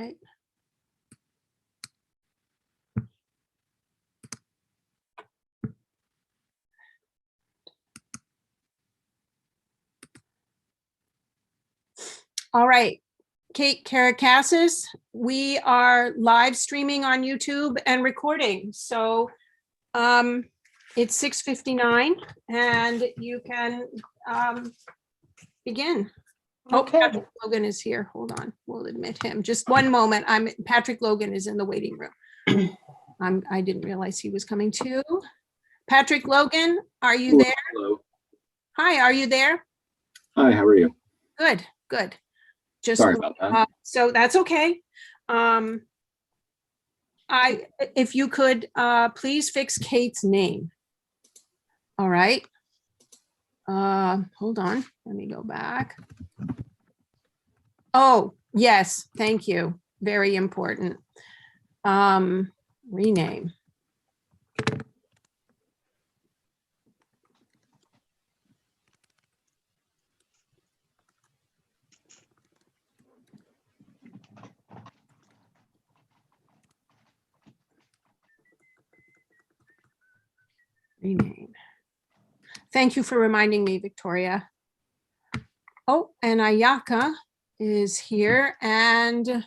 right. All right, Kate Karakassis, we are live streaming on YouTube and recording. So it's 6:59 and you can begin. Okay. Oh, Patrick Logan is here. Hold on, we'll admit him. Just one moment. Patrick Logan is in the waiting room. I didn't realize he was coming too. Patrick Logan, are you there? Hello. Hi, are you there? Hi, how are you? Good, good. Just Sorry about that. so that's okay. If you could please fix Kate's name. All right. Hold on, let me go back. Oh, yes, thank you. Very important. Rename. Rename. Thank you for reminding me, Victoria. Oh, and Ayaka is here, and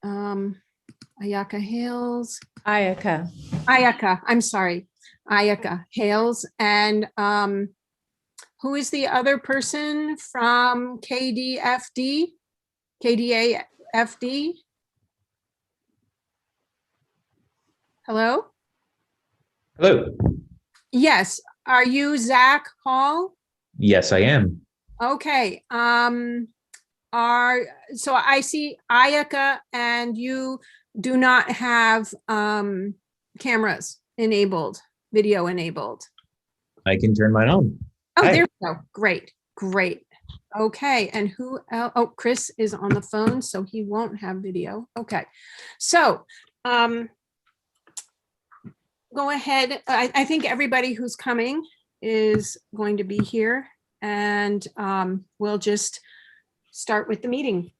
Ayaka Hales. Ayaka. Ayaka, I'm sorry. Ayaka Hales. And who is the other person from KDFD? KDAFD? Hello? Hello. Yes. Are you Zach Hall? Yes, I am. Okay. So I see Ayaka and you do not have cameras enabled, video enabled. I can turn mine on. Oh, Hi. there we go. Great, great. Okay, and who else? Oh, Chris is on the phone, so he won't have video. Okay, so go ahead. I think everybody who's coming is going to be here, and we'll just start with the meeting.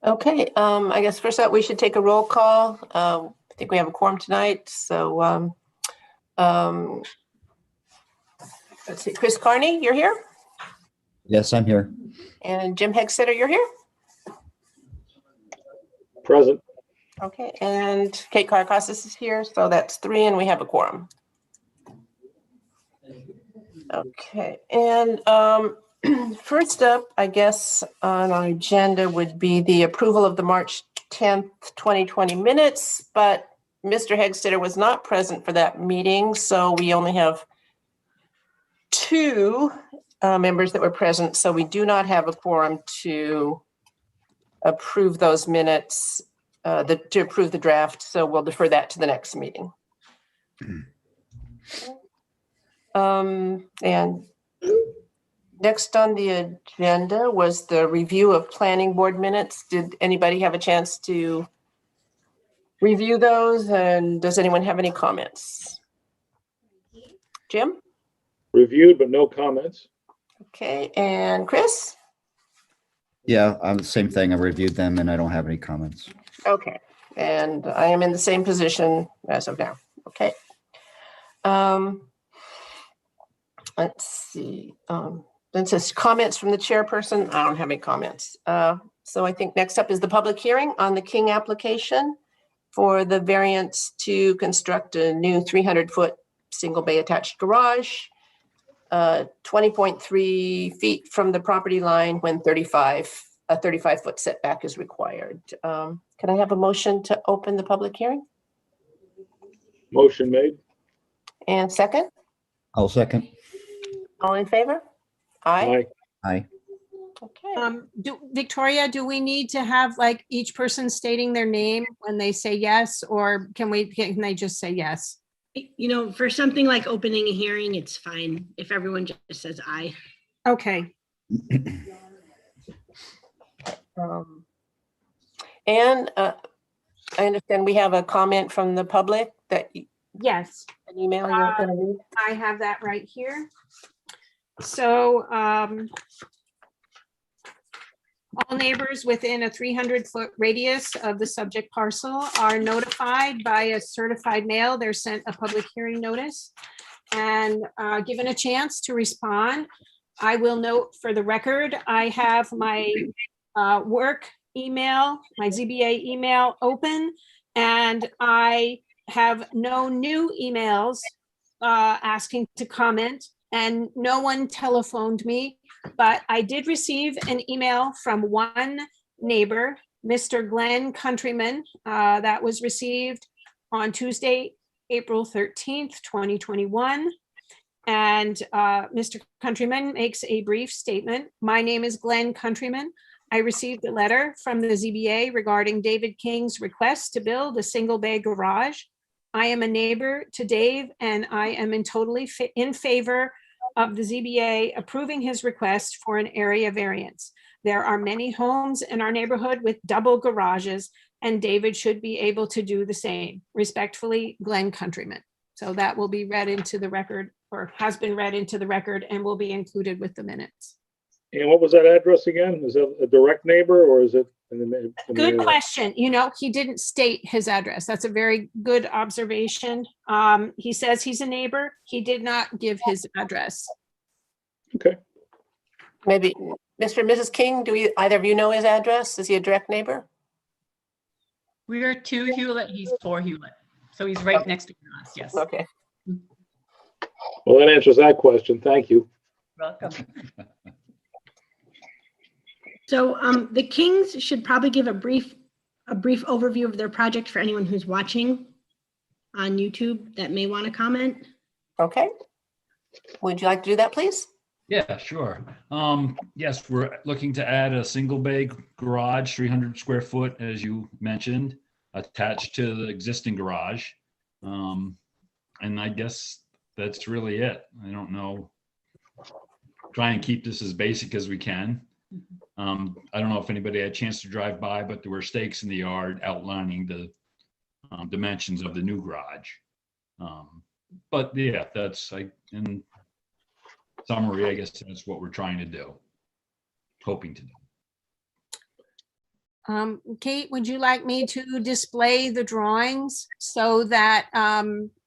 Okay, I guess first up, we should take a roll call. I think we have a quorum tonight, so let's see, Chris Carney, you're here? Yes, I'm here. And Jim Hegstetter, you're here? Present. Okay, and Kate Karakassis is here, so that's 3, and we have a quorum. Okay, and first up, I guess, on our agenda would be the approval of the March 10th, 2020 minutes, but Mr. Hegstetter was not present for that meeting, so we only have 2 members that were present, so we do not have a quorum to approve those minutes, to approve the draft, so we'll defer that to the next meeting. And next on the agenda was the review of planning board minutes. Did anybody have a chance to review those? And does anyone have any comments? Jim? Reviewed, but no comments. Okay, and Chris? Yeah, I'm the same thing. I reviewed them and I don't have any comments. Okay, and I am in the same position as of now. Okay. Let's see. It says comments from the chairperson. I don't have any comments. So I think next up is the public hearing on the King application for the variance to construct a new 300-foot single bay attached garage, 20.3 feet from the property line when a 35-foot setback is required. Can I have a motion to open the public hearing? Motion made. And second? I'll second. All in favor? Aye. Aye. Okay. Victoria, do we need to have like each person stating their name when they say yes, or can they just say yes? You know, for something like opening a hearing, it's fine if everyone just says aye. Okay. And I understand we have a comment from the public that Yes, an email you're going to read. I have that right here. So All neighbors within a 300-foot radius of the subject parcel are notified by a certified mail. They're sent a public hearing notice and given a chance to respond. I will note for the record, I have my work email, my ZBA email open, and I have no new emails asking to comment, and no one telephoned me, but I did receive an email from one neighbor, Mr. Glenn Countryman, that was received on Tuesday, April 13th, 2021. And Mr. Countryman makes a brief statement. My name is Glenn Countryman. I received a letter from the ZBA regarding David King's request to build a single bay garage. I am a neighbor to Dave, and I am in favor of the ZBA approving his request for an area variance. There are many homes in our neighborhood with double garages, and David should be able to do the same. Respectfully, Glenn Countryman. So that will be read into the record, or has been read into the record, and will be included with the minutes. And what was that address again? Is that a direct neighbor or is it? Good question. You know, he didn't state his address. That's a very good observation. He says he's a neighbor. He did not give his address. Okay. Maybe, Mr. and Mrs. King, do either of you know his address? Is he a direct neighbor? We are 2 Hewlett, he's 4 Hewlett. So he's right next to us, yes. Okay. Well, that answers that question. Thank you. Welcome. So the Kings should probably give a brief overview of their project for anyone who's watching on YouTube that may want to comment. Okay. Would you like to do that, please? Yeah, sure. Yes, we're looking to add a single bay garage, 300 square foot, as you mentioned, attached to the existing garage. And I guess that's really it. I don't know. Try and keep this as basic as we can. I don't know if anybody had a chance to drive by, but there were stakes in the yard outlining the dimensions of the new garage. But yeah, in summary, I guess that's what we're trying to do, hoping to do. Kate, would you like me to display the drawings so that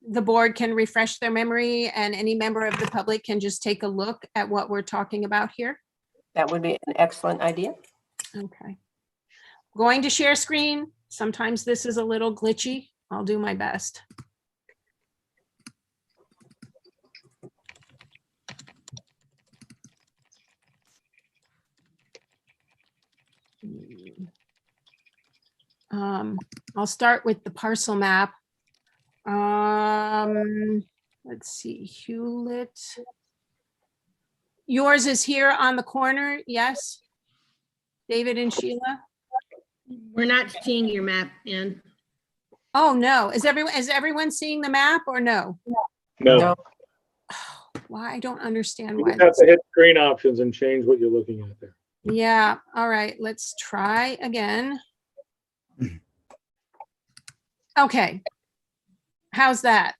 the board can refresh their memory and any member of the public can just take a look at what we're talking about here? That would be an excellent idea. Okay. Going to share screen. Sometimes this is a little glitchy. I'll do my best. I'll start with the parcel map. Let's see, Hewlett. Yours is here on the corner, yes? David and Sheila? We're not seeing your map, Ann. Oh, no. Is everyone seeing the map or no? No, Why? I don't understand you why. just have to hit screen options and change what you're looking at there. Yeah, all right, let's try again. Okay. How's that?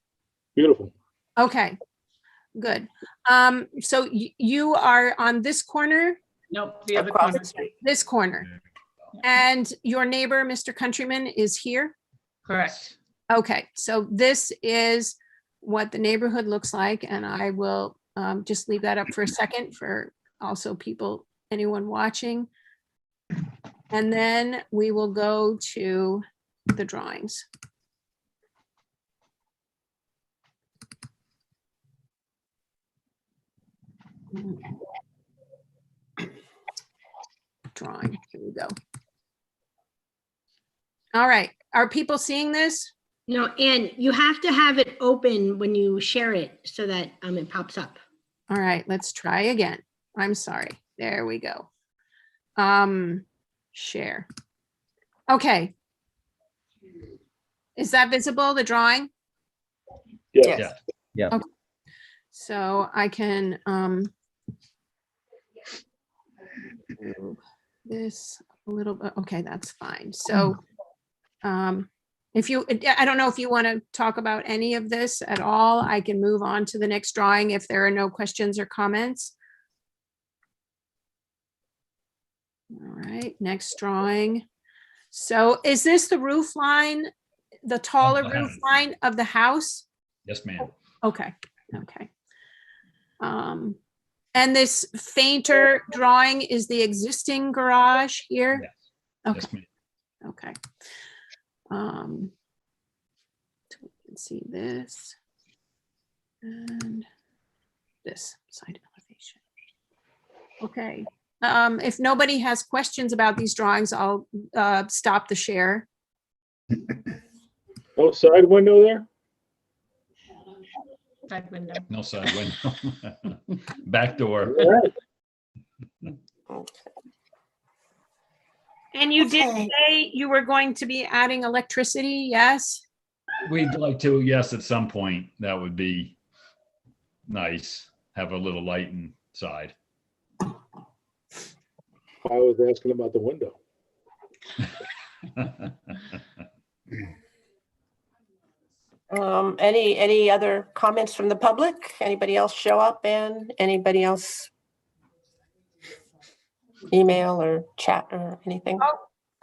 Beautiful. Okay, good. So you are on this corner, Nope, the other Across corner. the street. this corner, and your neighbor, Mr. Countryman, is here? Correct. Okay, so this is what the neighborhood looks like, and I will just leave that up for a second for also people, anyone watching. And then we will go to the drawings. Drawing, here we go. All right, are people seeing this? No, Ann, you have to have it open when you share it so that it pops up. All right, let's try again. I'm sorry. There we go. Share. Okay. Is that visible, the drawing? Yes. Yes. Yeah. So I can move this a little bit. Okay, that's fine. So if you, I don't know if you want to talk about any of this at all. I can move on to the next drawing if there are no questions or comments. All right, next drawing. So is this the roof line, the taller the roof house. line of the house? Yes, ma'am. Okay, okay. And this fainter drawing is the existing garage here? Yes. Okay, Yes, ma'am. okay. So we can see this and this side elevation. Okay, if nobody has questions about these drawings, I'll stop the share. No side window there? Side window. No side window. Back door. All right. And you did Okay. say you were going to be adding electricity, yes? We'd like to, yes, at some point. That would be nice. Have a little light inside. I was asking about the window. Any other comments from the public? Anybody else show up, and anybody else email or chat or anything?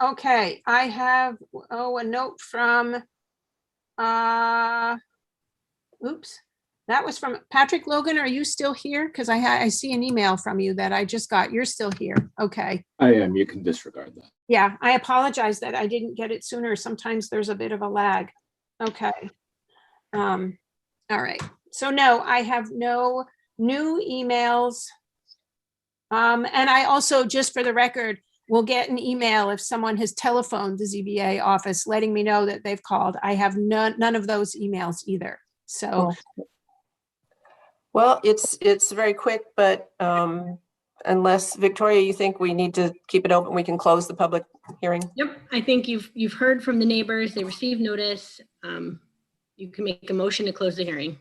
Okay, I have, a note from, oops, that was from Patrick Logan. Are you still here? Because I see an email from you that I just got. You're still here. Okay. I am. You can disregard that. Yeah, I apologize that I didn't get it sooner. Sometimes there's a bit of a lag. Okay. All right. So no, I have no new emails. And I also, just for the record, will get an email if someone has telephoned the ZBA office letting me know that they've called. I have none of those emails either. So, Well, it's very quick, but unless, Victoria, you think we need to keep it open, we can close the public hearing? Yep, I think you've heard from the neighbors. They received notice. You can make a motion to close the hearing.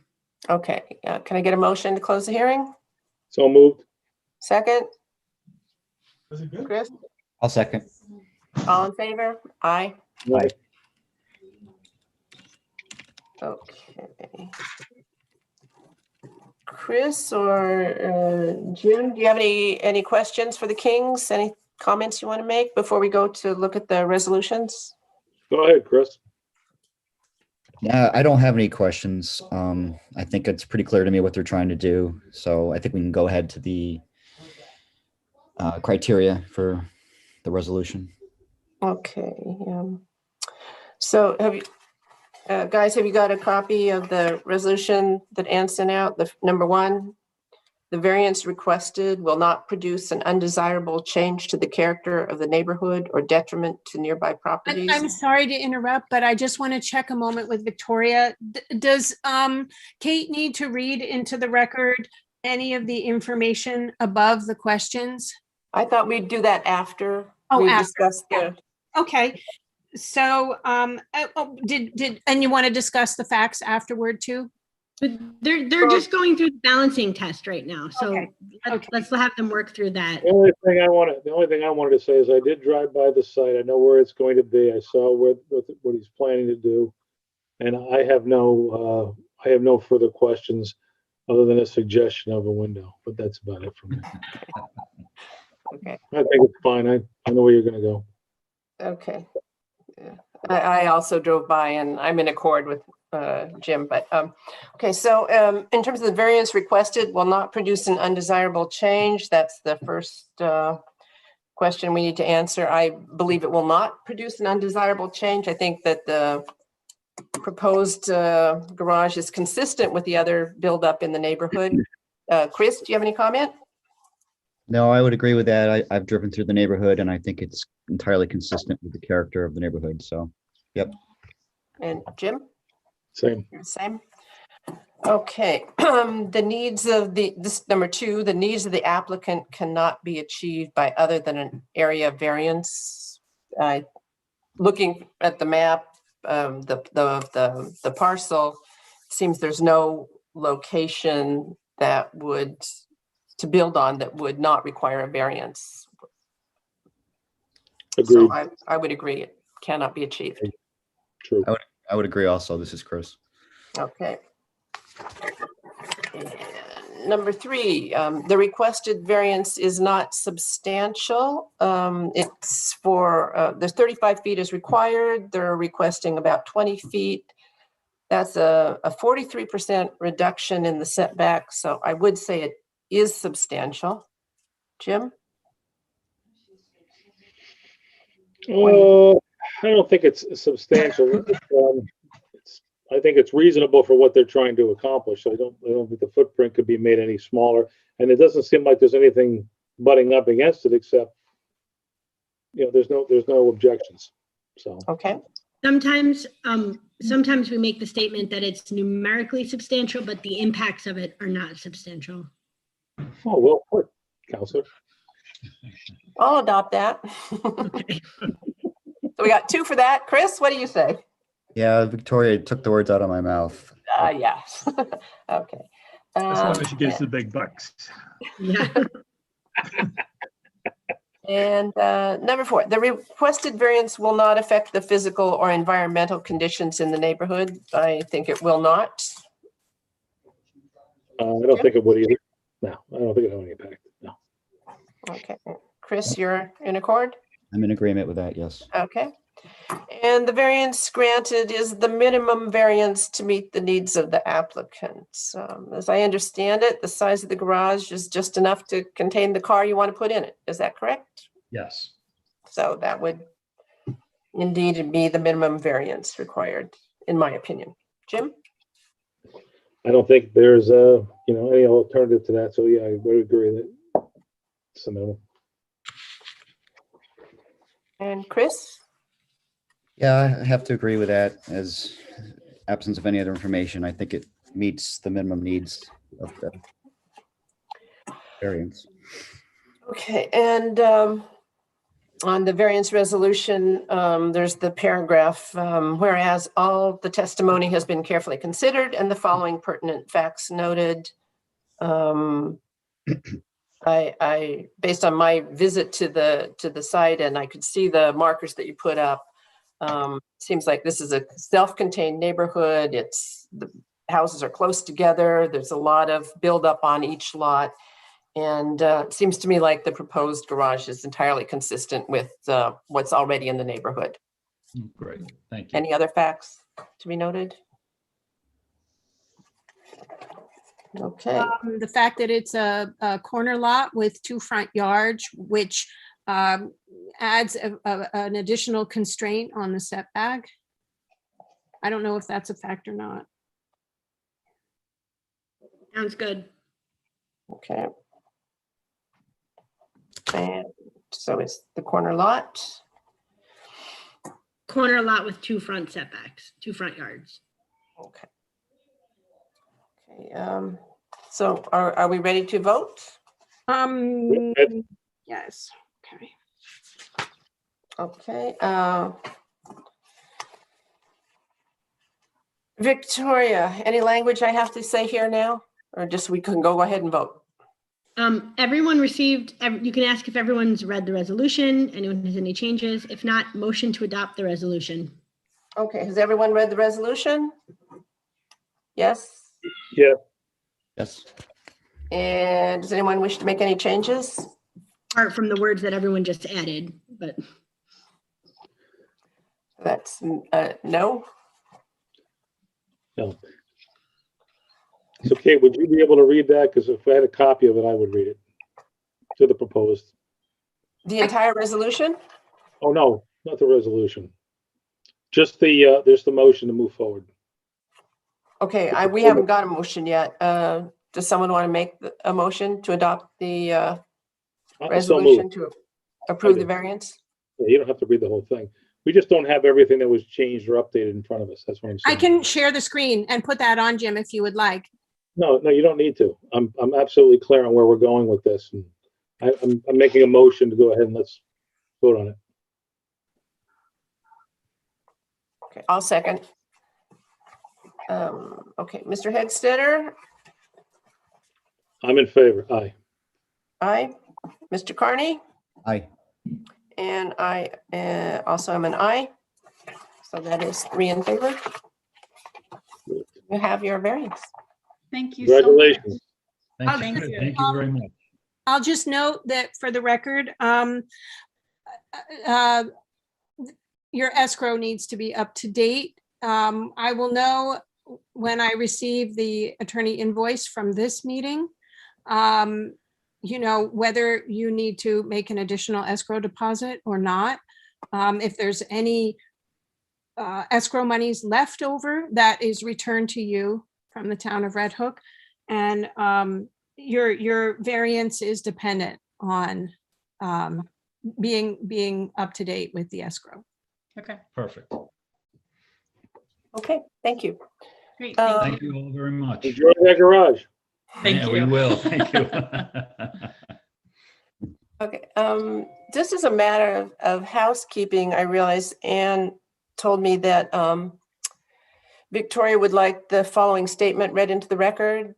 Okay, can I get a motion to close the hearing? So moved. Second? Chris, I'll second. all in favor? Aye. Aye. Okay. Chris or Jim, do you have any questions for the Kings? Any comments you want to make before we go to look at the resolutions? Go ahead, Chris. Yeah, I don't have any questions. I think it's pretty clear to me what they're trying to do. So I think we can go ahead to the criteria for the resolution. Okay. So have you, guys, have you got a copy of the resolution that Ann sent out? The number one, the variance requested will not produce an undesirable change to the character of the neighborhood or detriment to nearby properties. I'm sorry to interrupt, but I just want to check a moment with Victoria. Does Kate need to read into the record any of the information above the questions? I thought we'd do that after Oh, we after, discussed the, Okay, so, and you want to discuss the facts afterward too? But they're just going through the balancing test right now. So Okay, okay. let's have them work through that. The only thing I wanted to say is I did drive by the site. I know where it's going to be. I saw what he's planning to do. And I have no further questions other than a suggestion of a window, but that's about it for me. okay, I think it's fine. I know where you're gonna go. okay. Yeah. I also drove by and I'm in accord with Jim, but, okay, so in terms of the variance requested will not produce an undesirable change. That's the first question we need to answer. I believe it will not produce an undesirable change. I think that the proposed garage is consistent with the other buildup in the neighborhood. Chris, do you have any comment? No, I would agree with that. I've driven through the neighborhood and I think it's entirely consistent with the character of the neighborhood. So, yep. And Jim? Same. Same. Okay, the needs of this number two, the needs of the applicant cannot be achieved by other than an area variance. Looking at the map, the parcel, seems there's no location that to build on that would not require a variance. Agreed. So I would agree, it cannot be achieved. True. I would agree also. This is Chris. Okay. number 3, the requested variance is not substantial. It's for, there's 35 feet is required. They're requesting about 20 feet. That's a 43% reduction in the setback. So I would say it is substantial. Jim? I don't think it's substantial. I think it's reasonable for what they're trying to accomplish. I don't think the footprint could be made any smaller. And it doesn't seem like there's anything butting up against it except, there's no objections. So. Okay. Sometimes we make the statement that it's numerically substantial, but the impacts of it are not substantial. Oh, well put, Counselor. I'll adopt that. Okay. So we got 2 for that. Chris, what do you say? Yeah, Victoria took the words out of my mouth. Yeah. Okay. As long as she gives the big bucks. Yeah. And number 4, the requested variance will not affect the physical or environmental conditions in the neighborhood. I think it will not. I don't think it would either. No, I don't think it will have any impact. No. Okay. Chris, you're in accord? I'm in agreement with that, yes. Okay. And the variance granted is the minimum variance to meet the needs of the applicant. As I understand it, the size of the garage is just enough to contain the car you want to put in it. Is that correct? Yes. So that would indeed be the minimum variance required, in my opinion. Jim? I don't think there's any alternative to that. So yeah, I would agree that it's the minimum. And Chris? Yeah, I have to agree with that. As absence of any other information, I think it meets the minimum needs of the variance. Okay, and on the variance resolution, there's the paragraph, whereas all the testimony has been carefully considered and the following pertinent facts noted. I based on my visit to the site, and I could see the markers that you put up, seems like this is a self-contained neighborhood. The houses are close together. There's a lot of buildup on each lot. And it seems to me like the proposed garage is entirely consistent with what's already in the neighborhood. Great, thank you. Any other facts to be noted? Okay. The fact that it's a corner lot with 2 front yards, which adds an additional constraint on the setback. I don't know if that's a fact or not. Sounds good. Okay. And so it's the corner lot. Corner lot with 2 front setbacks, 2 front yards. Okay. Okay. So are we ready to vote? Yes. Okay. Okay. Victoria, any language I have to say here now, or just we can go ahead and vote? Everyone received, you can ask if everyone's read the resolution, anyone has any changes. If not, motion to adopt the resolution. Okay, has everyone read the resolution? Yes? Yeah. Yes. And does anyone wish to make any changes? Apart from the words that everyone just added, but. That's no. No. So Kate, would you be able to read that? Because if I had a copy of it, I would read it to the proposed. The entire resolution? Oh, no, not the resolution. Just there's the motion to move forward. Okay, we haven't got a motion yet. Does someone want to make a motion to adopt the resolution to approve the variance? Yeah, you don't have to read the whole thing. We just don't have everything that was changed or updated in front of us. That's what I'm saying. I can share the screen and put that on, Jim, if you would like. No, you don't need to. I'm absolutely clear on where we're going with this. And I'm making a motion to go ahead and let's vote on it. Okay, I'll second. Okay, Mr. Hegstetter? I'm in favor. Aye. Aye. Mr. Carney? Aye. And I also am an aye. So that is 3 in favor. You have your variance. Thank you so much. Congratulations. Thank Okay. you. Thank you very much. I'll just note that for the record, uh, your escrow needs to be up to date. I will know when I receive the attorney invoice from this meeting, you know, whether you need to make an additional escrow deposit or not. If there's any escrow monies left over, that is returned to you from the town of Red Hook. And your variance is dependent on being up to date with the escrow. Okay, Perfect. Okay, thank you. great. Thank Um, you. Thank you all very much. Enjoy that garage. Thank Yeah, we you. will. Thank you. Okay, just as a matter of housekeeping, I realize Anne told me that Victoria would like the following statement read into the record.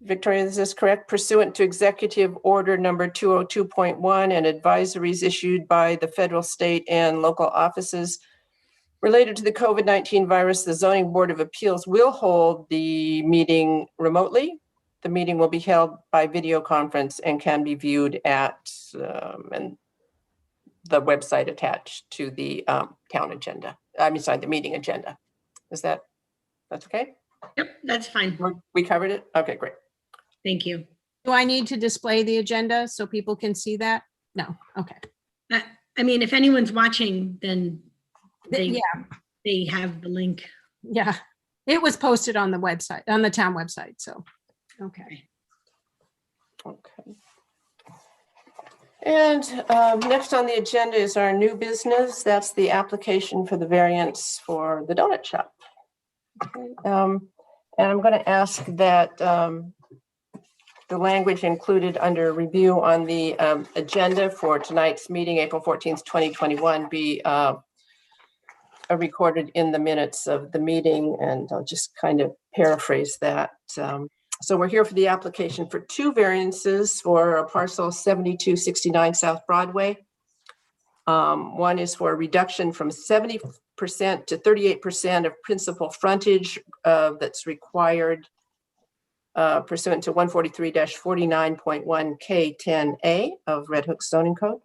Victoria, is this correct? Pursuant to Executive Order Number 202.1 and advisories issued by the federal, state, and local offices related to the COVID-19 virus, the Zoning Board of Appeals will hold the meeting remotely. The meeting will be held by video conference and can be viewed at and the website attached to the town agenda. The meeting agenda. That's okay? Yep, that's fine. We covered it? Okay, great. Thank you. Do I need to display the agenda so people can see that? No, okay. I mean, if anyone's watching, then Yeah, they have the link. yeah. It was posted on the website, on the town website, so, okay. Okay. And next on the agenda is our new business. That's the application for the variance for the donut shop. Okay, and I'm going to ask that the language included under review on the agenda for tonight's meeting, April 14th, 2021, be recorded in the minutes of the meeting, and I'll just kind of paraphrase that. So we're here for the application for two variances for a parcel 7269 South Broadway. One is for a reduction from 70% to 38% of principal frontage that's required pursuant to 143-49.1 K10A of Red Hook zoning code,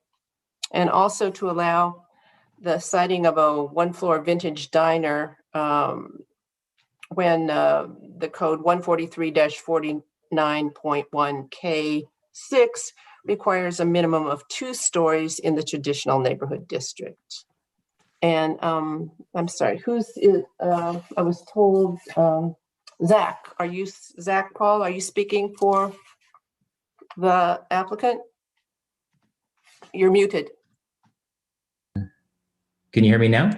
and also to allow the siting of a one-floor vintage diner when the code 143-49.1 K6 requires a minimum of 2 stories in the traditional neighborhood district. And I'm sorry, I was told, Zach, Zach Paul, are you speaking for the applicant? You're muted. Can you hear me now?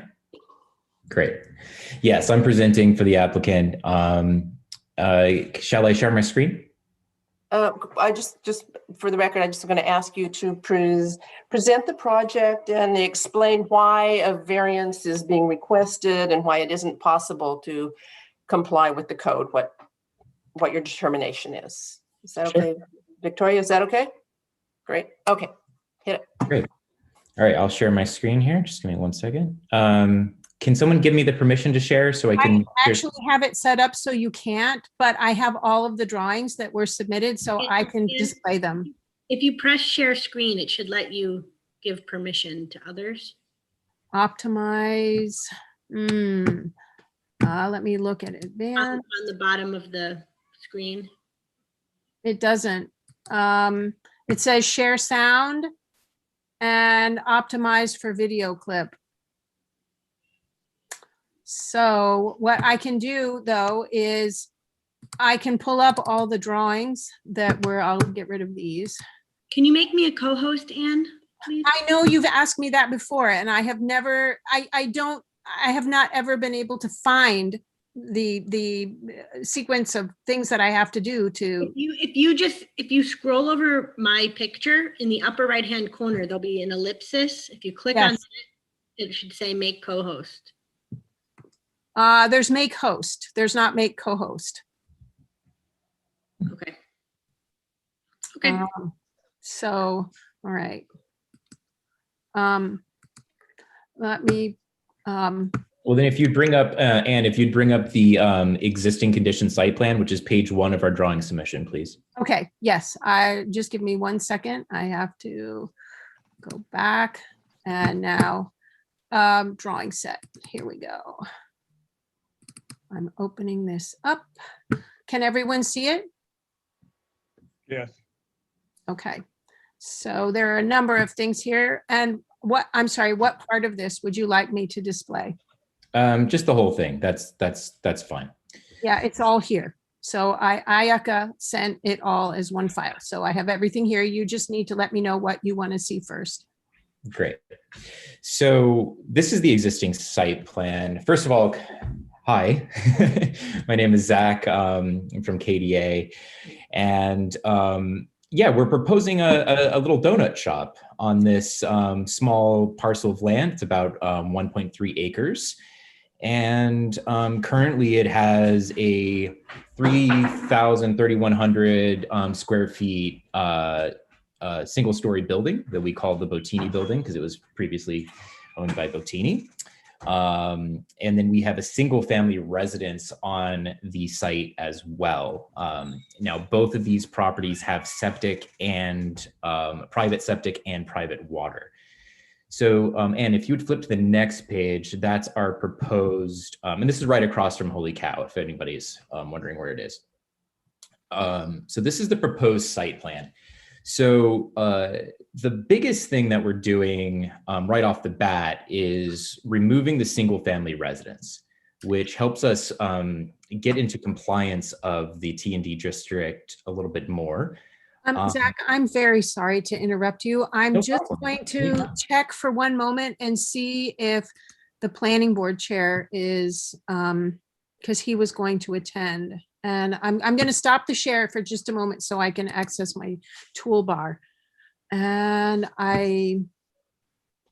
Great. Yes, I'm presenting for the applicant. Shall I share my screen? I just for the record, I'm just going to ask you to present the project and explain why a variance is being requested and why it isn't possible to comply with the code, what your determination is. Is that Sure. okay? Victoria, is that okay? Great. Okay. Hit it. Great. All right, I'll share my screen here. Just give me 1 second. Can someone give me the permission to share so I can? I actually have it set up so you can't, but I have all of the drawings that were submitted, so I can display them. If you press share screen, it should let you give permission to others. Optimize. Let me look at On advanced. the bottom of the screen. It doesn't. It says share sound and optimize for video clip. So what I can do though is I can pull up all the drawings I'll get rid of these. Can you make me a co-host, Anne, please? I know you've asked me that before and I have never, I have not ever been able to find the sequence of things that I have to do to. If you scroll over my picture in the upper right-hand corner, there'll be an ellipsis. If you click on it should say make co-host. There's make host. There's not make co-host. Okay. Okay. So, all right. Let me Well, then if you'd bring up, Anne, if you'd bring up the existing condition site plan, which is page 1 of our drawing submission, please. Okay, yes, just give me 1 second. I have to go back and now drawing set. Here we go. I'm opening this up. Can everyone see it? Yes. Okay, so there are a number of things here. And I'm sorry, what part of this would you like me to display? Just the whole thing. That's fine. Yeah, it's all here. So Ayaka sent it all as one file. So I have everything here. You just need to let me know what you want to see first. Great. So this is the existing site plan. First of all, hi, my name is Zach. I'm from KDA. And yeah, we're proposing a little donut shop on this small parcel of land. It's about 1.3 acres. And currently it has a 3,100 square feet single-story building that we call the Botini building because it was previously owned by Botini. And then we have a single-family residence on the site as well. Now, both of these properties have septic and private septic and private water. So, and if you'd flip to the next page, that's our proposed, and this is right across from Holy Cow, if anybody's wondering where it is. So this is the proposed site plan. So the biggest thing that we're doing right off the bat is removing the single family residence, which helps us get into compliance of the T&D district a little bit more. Zach, I'm very sorry to interrupt you. I'm No just problem. going to check for one moment and see if the planning board chair is, because he was going to attend. And I'm going to stop the share for just a moment so I can access my toolbar. And I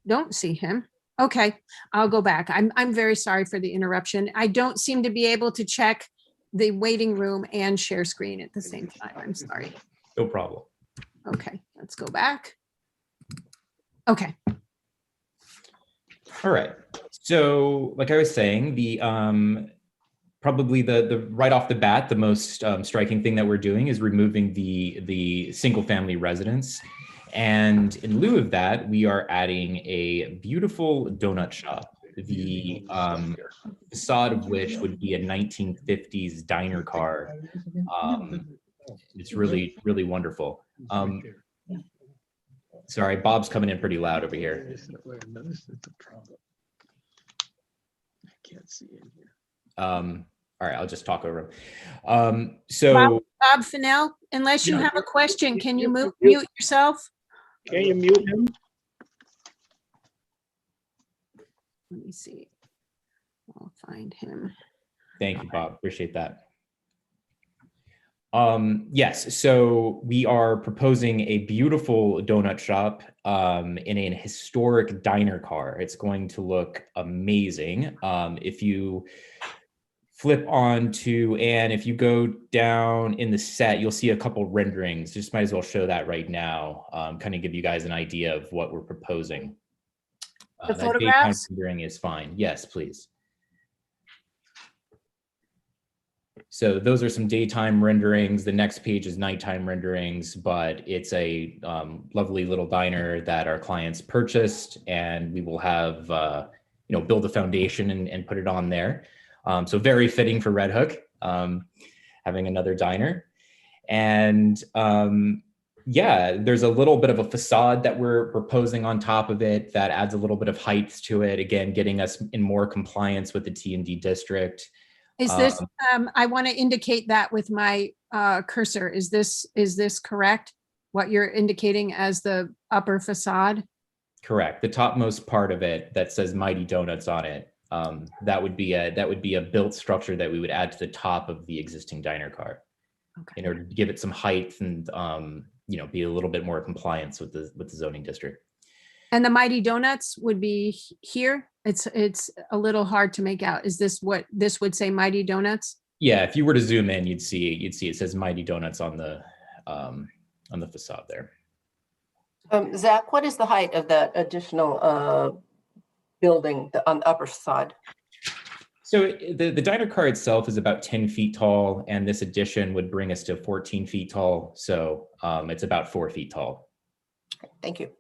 don't see him. Okay, I'll go back. I'm very sorry for the interruption. I don't seem to be able to check the waiting room and share screen at the same time. I'm sorry. No problem. Okay, let's go back. Okay. All right. So like I was saying, the probably the right off the bat, the most striking thing that we're doing is removing the single family residence. And in lieu of that, we are adding a beautiful donut shop, the facade of which would be a 1950s diner car. It's really, really wonderful. Sorry, Bob's coming in pretty loud over here. I can't see in here. All right, I'll just talk over him. So Bob Fennell, unless you Yeah. have a question, can you mute yourself? Can you mute him? Let me see. I'll find him. thank you, Bob. Appreciate that. Yes, so we are proposing a beautiful donut shop in an historic diner car. It's going to look amazing. If you flip on to, and if you go down in the set, you'll see a couple renderings. Just might as well show that right now, kind of give you guys an idea of what we're proposing. The that daytime photographs? rendering is fine. Yes, please. So those are some daytime renderings. The next page is nighttime renderings, but it's a lovely little diner that our clients purchased, and we will have, build a foundation and put it on there. So very fitting for Red Hook, having another diner. And yeah, there's a little bit of a facade that we're proposing on top of it that adds a little bit of height to it. Again, getting us in more compliance with the T&D district. Is this, I want to indicate that with my cursor. Is this correct? What you're indicating as the upper facade? Correct. The topmost part of it that says Mighty Donuts on it. That would be a built structure that we would add to the top of the existing diner car, Okay. in order to give it some height and be a little bit more compliance with the zoning district. And the Mighty Donuts would be here? It's a little hard to make out. Is this what this would say, Mighty Donuts? Yeah, if you were to zoom in, you'd see it says Mighty Donuts on the facade there. Zach, what is the height of that additional building on the upper facade? So the diner car itself is about 10 feet tall, and this addition would bring us to 14 feet tall. So it's about 4 feet tall. Thank you.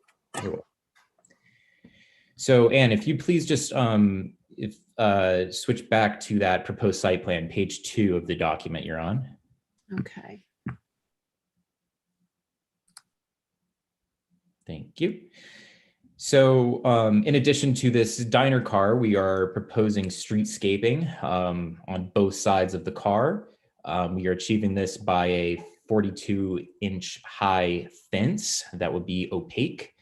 So Anne, if you please just switch back to that proposed site plan, page 2 of the document you're on. Okay. Thank you. So in addition to this diner car, we are proposing streetscaping on both sides of the car. We are achieving this by a 42-inch high fence that would be opaque.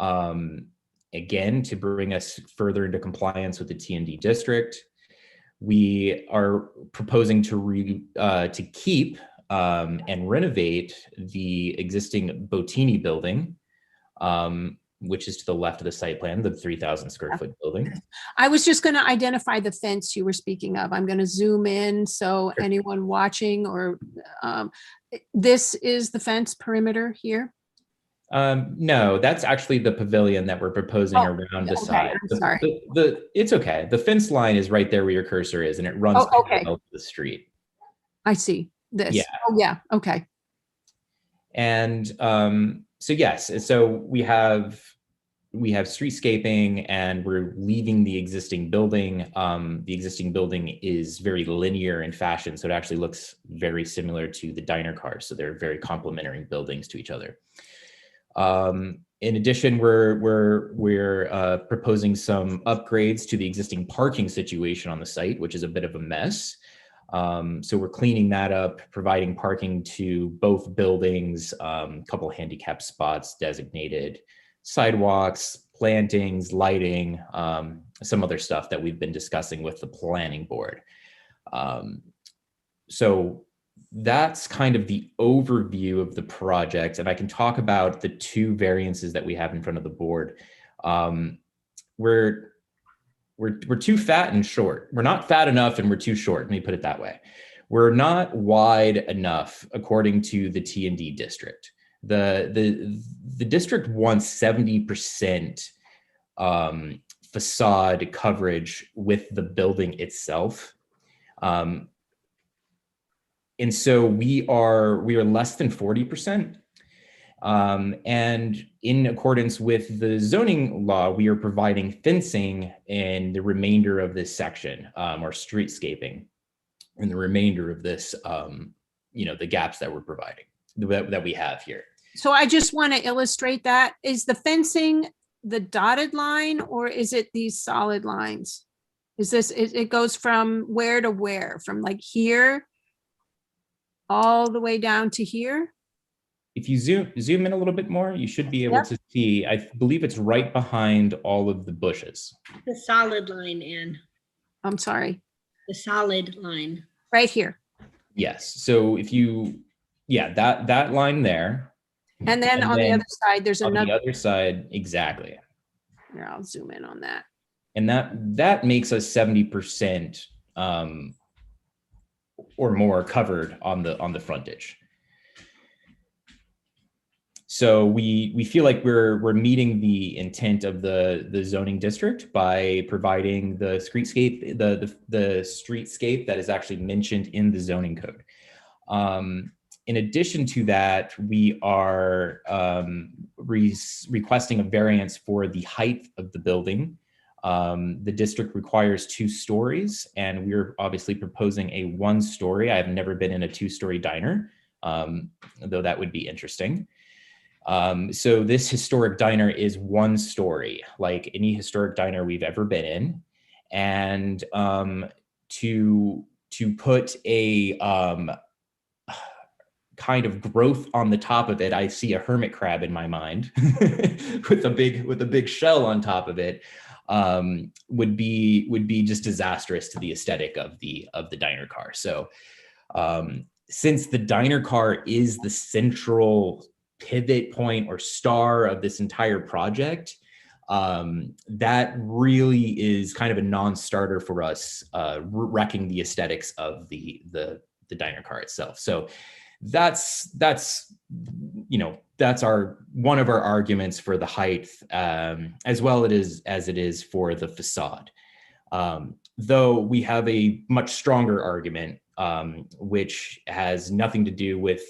Again, to bring us further into compliance with the T&D district. We are proposing to keep and renovate the existing Botini building, which is to the left of the site plan, the 3,000 square foot building. I was just going to identify the fence you were speaking of. I'm going to zoom in so anyone watching or this is the fence perimeter here. No, that's actually the pavilion that we're proposing around the side. I'm sorry. It's okay. The fence line is right there where your cursor is, and it runs parallel to the street. I see this. Yeah. Oh, yeah. Okay. And so yes, so we have streetscaping, and we're leaving the existing building. The existing building is very linear in fashion, so it actually looks very similar to the diner car. So they're very complementary buildings to each other. In addition, we're proposing some upgrades to the existing parking situation on the site, which is a bit of a mess. So we're cleaning that up, providing parking to both buildings, a couple handicap spots designated, sidewalks, plantings, lighting, some other stuff that we've been discussing with the planning board. So that's kind of the overview of the project, and I can talk about the 2 variances that we have in front of the board. We're too fat and short. We're not fat enough, and we're too short. Let me put it that way. We're not wide enough, according to the T&D district. The district wants 70% facade coverage with the building itself. And so we are less than 40%. And in accordance with the zoning law, we are providing fencing in the remainder of this section, or streetscaping in the remainder of this, the gaps that we're providing, that we have here. So I just want to illustrate that. Is the fencing the dotted line, or is it these solid lines? Is this, it goes from where to where? From like here all the way down to here? If you zoom in a little bit more, you should be able to see, I believe it's right behind all of the bushes. The solid line, Anne. I'm sorry. The solid line. Right here. Yes. So if you, that line there. And then on the other side, there's another. On the other side, exactly. Here, I'll zoom in on that. And that makes us 70% or more covered on the frontage. So we feel like we're meeting the intent of the zoning district by providing the streetscape, the streetscape that is actually mentioned in the zoning code. In addition to that, we are requesting a variance for the height of the building. The district requires 2 stories, and we're obviously proposing a 1-story. I've never been in a 2-story diner, though that would be interesting. So this historic diner is 1 story, like any historic diner we've ever been in. And to put a kind of growth on the top of it, I see a hermit crab in my mind with a big shell on top of it, would be just disastrous to the aesthetic of the diner car. So since the diner car is the central pivot point or star of this entire project, that really is kind of a non-starter for us, wrecking the aesthetics of the diner car itself. So that's one of our arguments for the height, as well as it is for the facade. though we have a much stronger argument, which has nothing to do with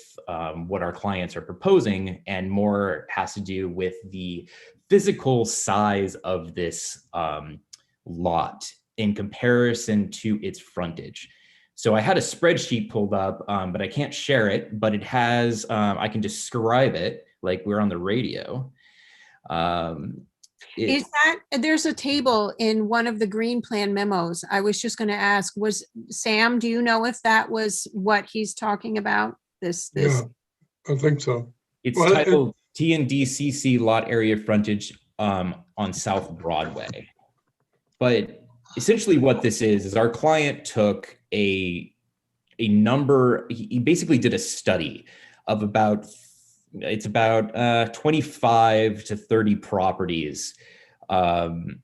what our clients are proposing and more has to do with the physical size of this lot in comparison to its frontage. So I had a spreadsheet pulled up, but I can't share it, but it has, I can describe it like we're on the radio. Is that, there's a table in one of the green plan memos. I was just going to ask, was Sam, do you know if that was what he's talking about? This, Yeah, I think so. It's Well, titled TNDCC lot area frontage on South Broadway. But essentially what this is our client took a number, he basically did a study of about, it's about 25 to 30 properties in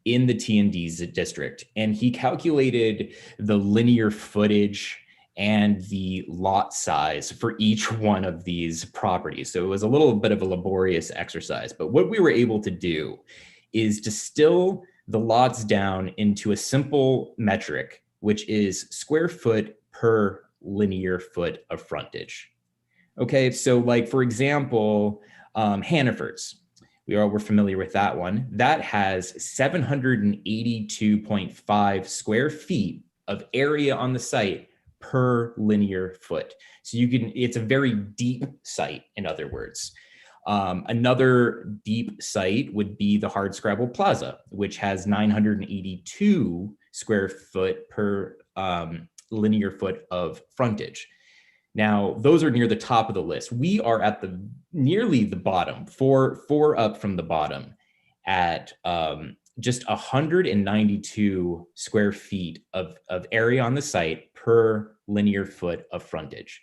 the TND district. And he calculated the linear footage and the lot size for each one of these properties. So it was a little bit of a laborious exercise, but what we were able to do is distill the lots down into a simple metric, which is square foot per linear foot of frontage. Okay, so like, for example, Hannaford's, we're familiar with that one. That has 782.5 square feet of area on the site per linear foot. So you can, it's a very deep site, in other words. Another deep site would be the Hardscrabble Plaza, which has 982 square foot per linear foot of frontage. Now, those are near the top of the list. We are at the nearly the bottom, four up from the bottom, at just 192 square feet of area on the site per linear foot of frontage.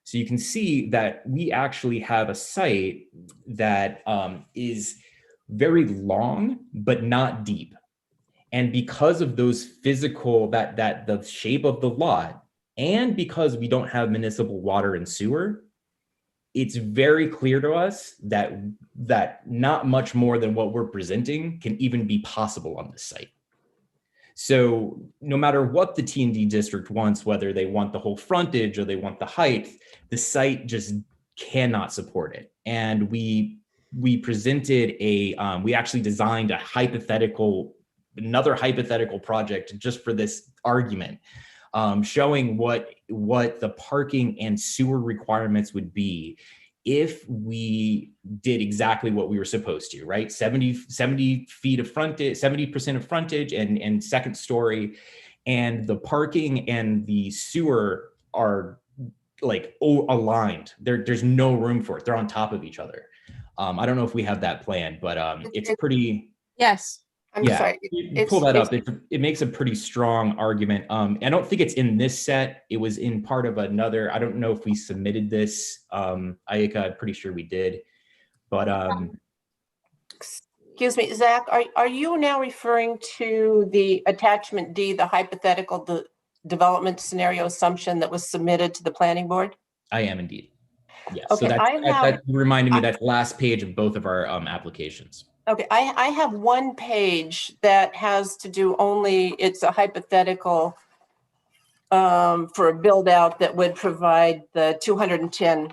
So you can see that we actually have a site that is very long, but not deep. And because of those physical, that the shape of the lot, and because we don't have municipal water and sewer, it's very clear to us that not much more than what we're presenting can even be possible on this site. So no matter what the T&D district wants, whether they want the whole frontage or they want the height, the site just cannot support it. And we presented we actually designed another hypothetical project just for this argument, showing what the parking and sewer requirements would be if we did exactly what we were supposed to, right? 70 feet of frontage, 70% of frontage and second story, and the parking and the sewer are like aligned. There's no room for it. They're on top of each other. I don't know if we have that plan, but it's pretty. Yes. I'm sorry. You pull that up. It makes a pretty strong argument. I don't think it's in this set. It was in part of another. I don't know if we submitted this. Ayaka, I'm pretty sure we did. But excuse me, Zach, are you now referring to the attachment D, the hypothetical development scenario assumption that was submitted to the planning board? I am indeed. Yes. Okay, So that reminded me that's the last page of both of our applications. Okay, I have one page that has to do only, it's a hypothetical for a build out that would provide the 210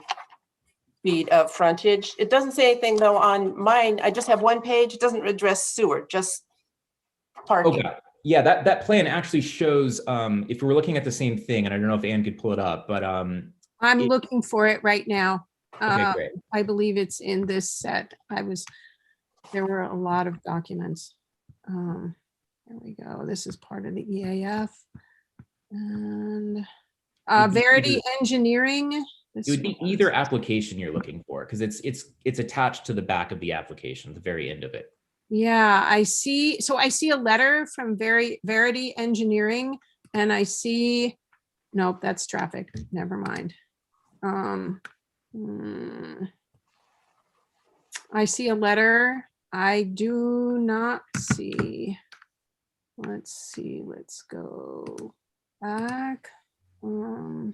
feet of frontage. It doesn't say anything though on mine. I just have one page. It doesn't address sewer, just parking. Okay. Yeah, that plan actually shows, if we're looking at the same thing, and I don't know if Anne could pull it up, but I'm looking for it right now. Okay, great. I believe it's in this set. There were a lot of documents. There we go. This is part of the EAF. And Verity Engineering. It would be either application you're looking for, because it's attached to the back of the application, the very end of it. Yeah, I see. So I see a letter from Verity Engineering, and I see, nope, that's traffic. Never mind. I see a letter. I do not see. Let's see. Let's go back. No.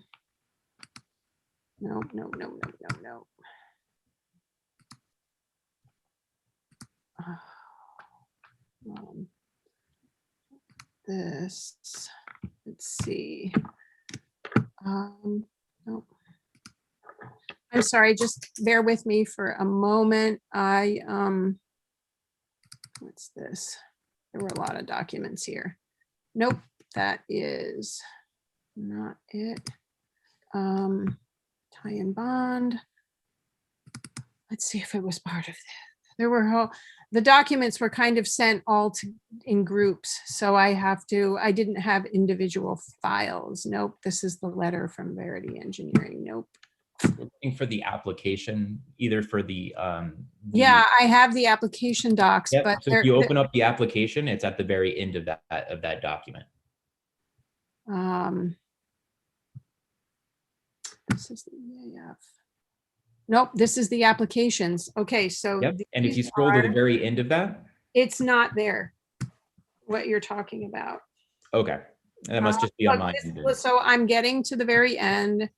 this? Let's see. Nope. I'm sorry, just bear with me for a moment. What's this? There were a lot of documents here. Nope, that is not it. Tie and bond. Let's see if it was part of that. There were the documents were kind of sent all in groups, so I didn't have individual files. Nope, this is the letter from Verity Engineering. Nope. Looking for the application, either for the Yeah, I have the application docs, Yep. but So if you open up the application, it's at the very end of that document. This is the EAF. Nope, this is the applications. Okay, so Yep. And if you these scroll to the are- very end of that, it's not there, what you're talking about. okay, and that must just be on Look, mine. so I'm getting to the very end.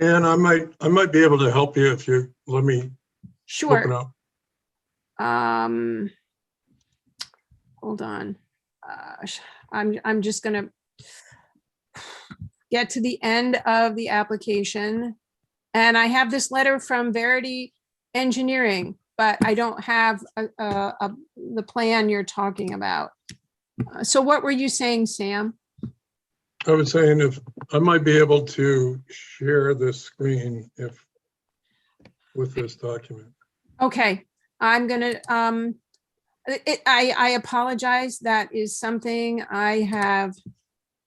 And I might be able to help you if you let me open Sure. up. Hold on. I'm just gonna get to the end of the application. And I have this letter from Verity Engineering, but I don't have the plan you're talking about. So what were you saying, Sam? I was saying if I might be able to share this screen with this document. Okay, I'm gonna, I apologize. That is something I have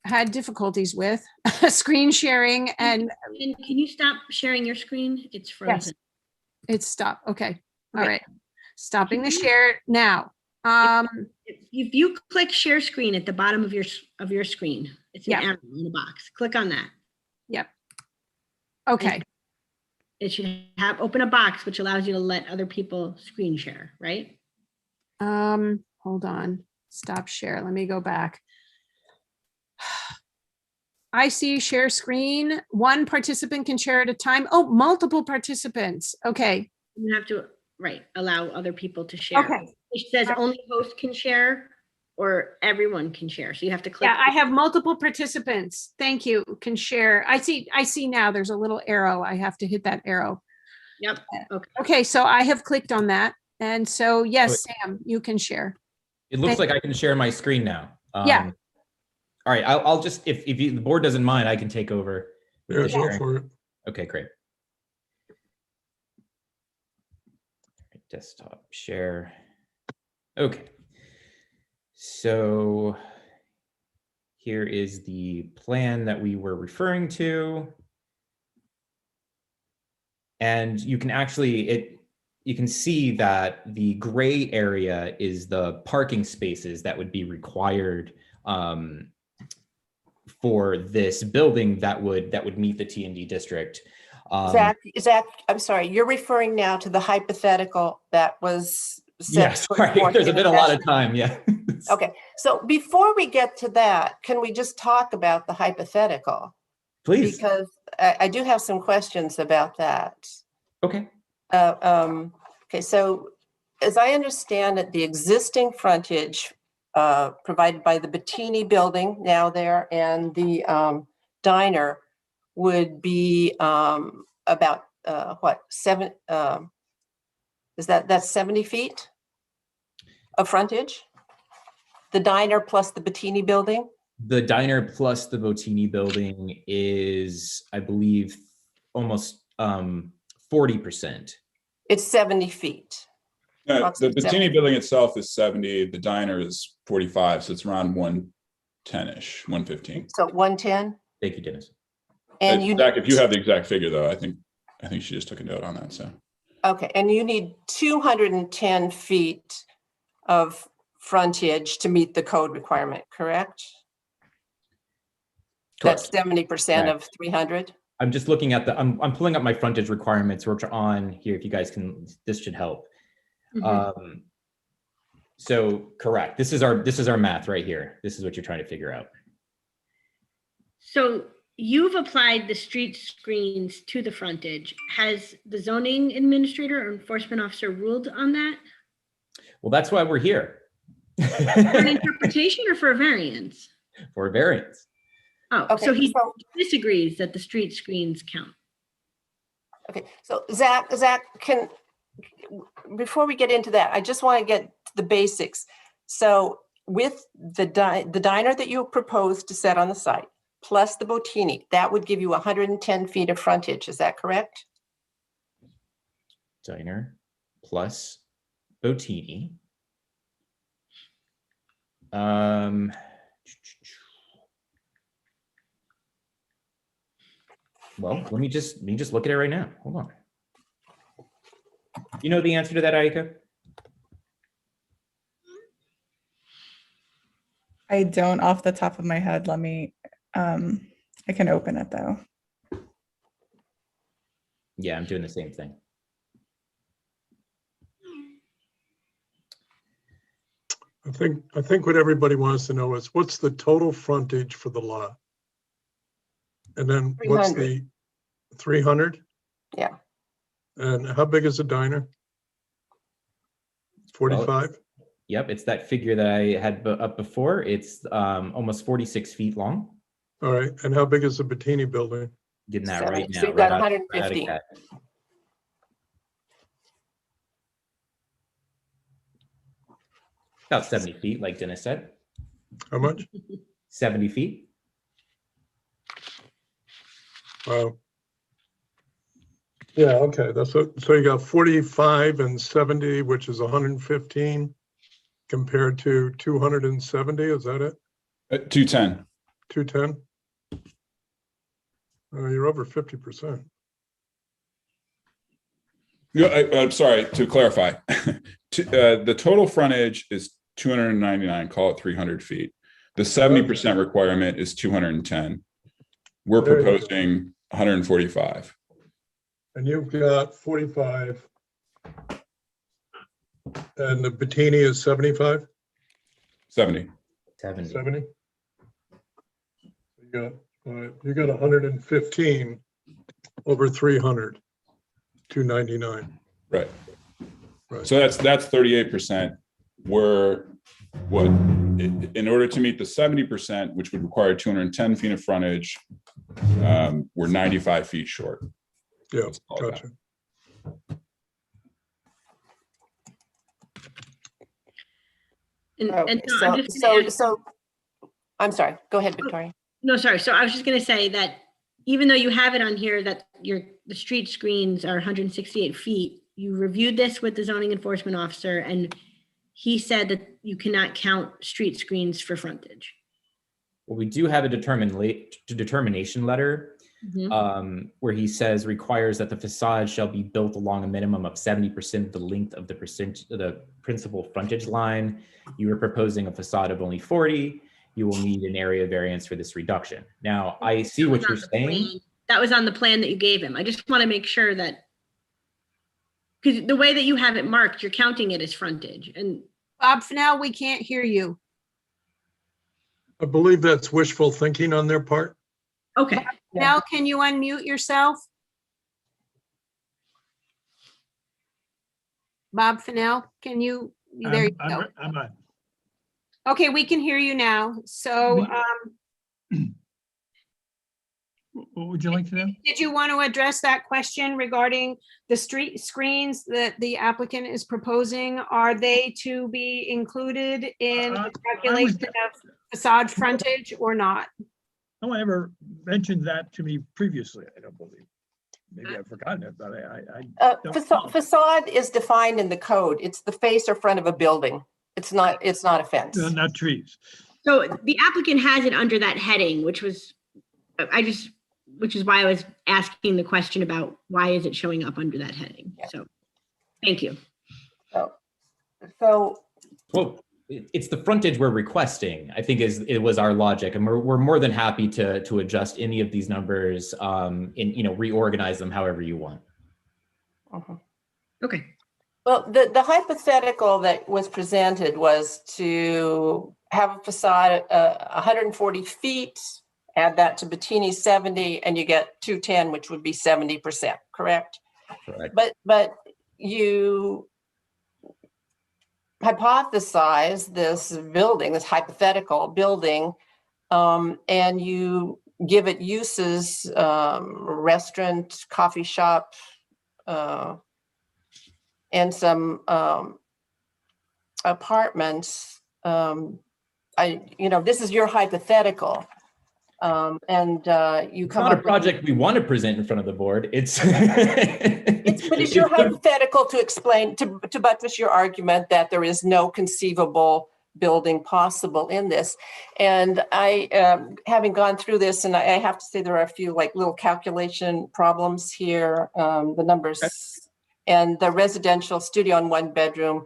had difficulties with, screen sharing, and Can you stop sharing your screen? It's frozen. it's stopped. Okay, all Okay. right. Stopping the share now. If you click share screen at the bottom of your screen, it's an Yeah. arrow in the box. Click on that. Yep. Okay, It should have open a box which allows you to let other people screen share, right? hold on. Stop share. Let me go back. I see share screen. One participant can share at a time. Oh, multiple participants. Okay. You have to, right, allow other people to share. Okay. It says only host can share or everyone can share. So you have to click. Yeah, I have multiple participants. Thank you. Can share. I see now there's a little arrow. I have to hit that arrow. Yep. Okay. Okay, so I have clicked on that. And so, yes, Sam, you can share. It looks like I can share my screen now. Yeah. All right, I'll just, if the board doesn't mind, I can take over with Yeah, the go sharing. for it. Okay, great. Desktop share. Okay. So here is the plan that we were referring to. And you can actually, you can see that the gray area is the parking spaces that would be required for this building that would meet the T&D district. Zach, I'm sorry, you're referring now to the hypothetical that was Yes, sorry, there's been a lot of time, yeah. Okay, so before we get to that, can we just talk about the hypothetical? Please. Because I do have some questions about that. Okay. Okay, so as I understand it, the existing frontage provided by the Bettini building now there and the diner would be about that's 70 feet of frontage? The diner plus the Bettini building? The diner plus the Bottini building is, I believe, almost 40%. It's 70 feet. The Approximately Bettini 70. building itself is 70, the diner is 45, so it's around 110-ish, 115. So 110? Thank you, Dennis. And you, Zach, if you have the exact figure though, I think she just took a note on that, so. okay, and you need 210 feet of frontage to meet the code requirement, correct? That's 70% of 300? I'm just looking at I'm pulling up my frontage requirements, which are on here. If you guys can, this should help. So correct. This is our math right here. This is what you're trying to figure out. So you've applied the street screens to the frontage. Has the zoning administrator or enforcement officer ruled on that? Well, that's why we're here. For an interpretation or for a variance? For variance. Oh, Okay, so he so- disagrees that the street screens count. Okay, so Zach, before we get into that, I just want to get to the basics. So with the diner that you proposed to set on the site, plus the Botini, that would give you 110 feet of frontage, is that correct? Diner plus Botini. Well, let me just look at it right now. Hold on. You know the answer to that, Aika? I don't off the top of my head. Let me, I can open it though. Yeah, I'm doing the same thing. I think what everybody wants to know is what's the total frontage for the lot? And then what's 300. the 300? Yeah. And how big is the diner? 45? Yep, it's that figure that I had up before. It's almost 46 feet long. All right. And how big is the Bettini building? Getting that Seven. right So now. you've got right out- 150. right out of cat. About 70 feet, like Dennis said. How much? 70 feet. Wow. Yeah, okay. So you got 45 and 70, which is 115 compared to 270. Is that it? 210. 210? You're over 50%. No, I'm sorry, to clarify. The total frontage is 299, call it 300 feet. The 70% requirement is 210. We're There you go. proposing 145. And you've got 45. And the Bettini is 75? 70. 70. 70? You got 115 over 300, 299. Right. Right. So that's 38%. We're in order to meet the 70%, which would require 210 feet of frontage, we're 95 feet short. Yeah, Let's call it that. gotcha. And Okay, so I'm just gonna add- so I'm sorry, go ahead, Victoria. No, sorry. So I was just going to say that even though you have it on here that the street screens are 168 feet, you reviewed this with the zoning enforcement officer and he said that you cannot count street screens for frontage. Well, we do have a determination letter where he says requires that the facade shall be built along a minimum of 70% of the length of the principal frontage line. You were proposing a facade of only 40. You will need an area variance for this reduction. Now, I see what you're saying. That was on the plan that you gave him. I just want to make sure that, because the way that you have it marked, you're counting it as frontage. And Bob, for now, we can't hear you. I believe that's wishful thinking on their part. okay, Now, can you unmute yourself? Bob Fennell, can you, there you go. I'm on. Okay, we can hear you now. So What would you like to know? did you want to address that question regarding the street screens that the applicant is proposing? Are they to be included in the calculation of facade frontage or not? No one ever mentioned that to me previously, I don't believe. Maybe I've forgotten it, but I don't. Facade is defined in the code. It's the face or front of a building. It's not a fence. Not trees. so the applicant has it under that heading, which is why I was asking the question about why is it showing up under that heading? Yeah. So, thank you. So Well, it's the frontage we're requesting, I think it was our logic. And we're more than happy to adjust any of these numbers and, reorganize them however you want. Okay. well, the hypothetical that was presented was to have a facade 140 feet, add that to Bettini 70, and you get 210, which would be 70%, correct? Correct. But you hypothesize this building, this hypothetical building, and you give it uses, restaurant, coffee shop, and some apartments. This is your hypothetical. You It's come not a up with, project we want to present in front of the board. It's but it's your hypothetical to explain, to buttress your argument that there is no conceivable building possible in this. And I, having gone through this, and I have to say there are a few like little calculation problems here, the numbers, and the residential studio and 1 bedroom,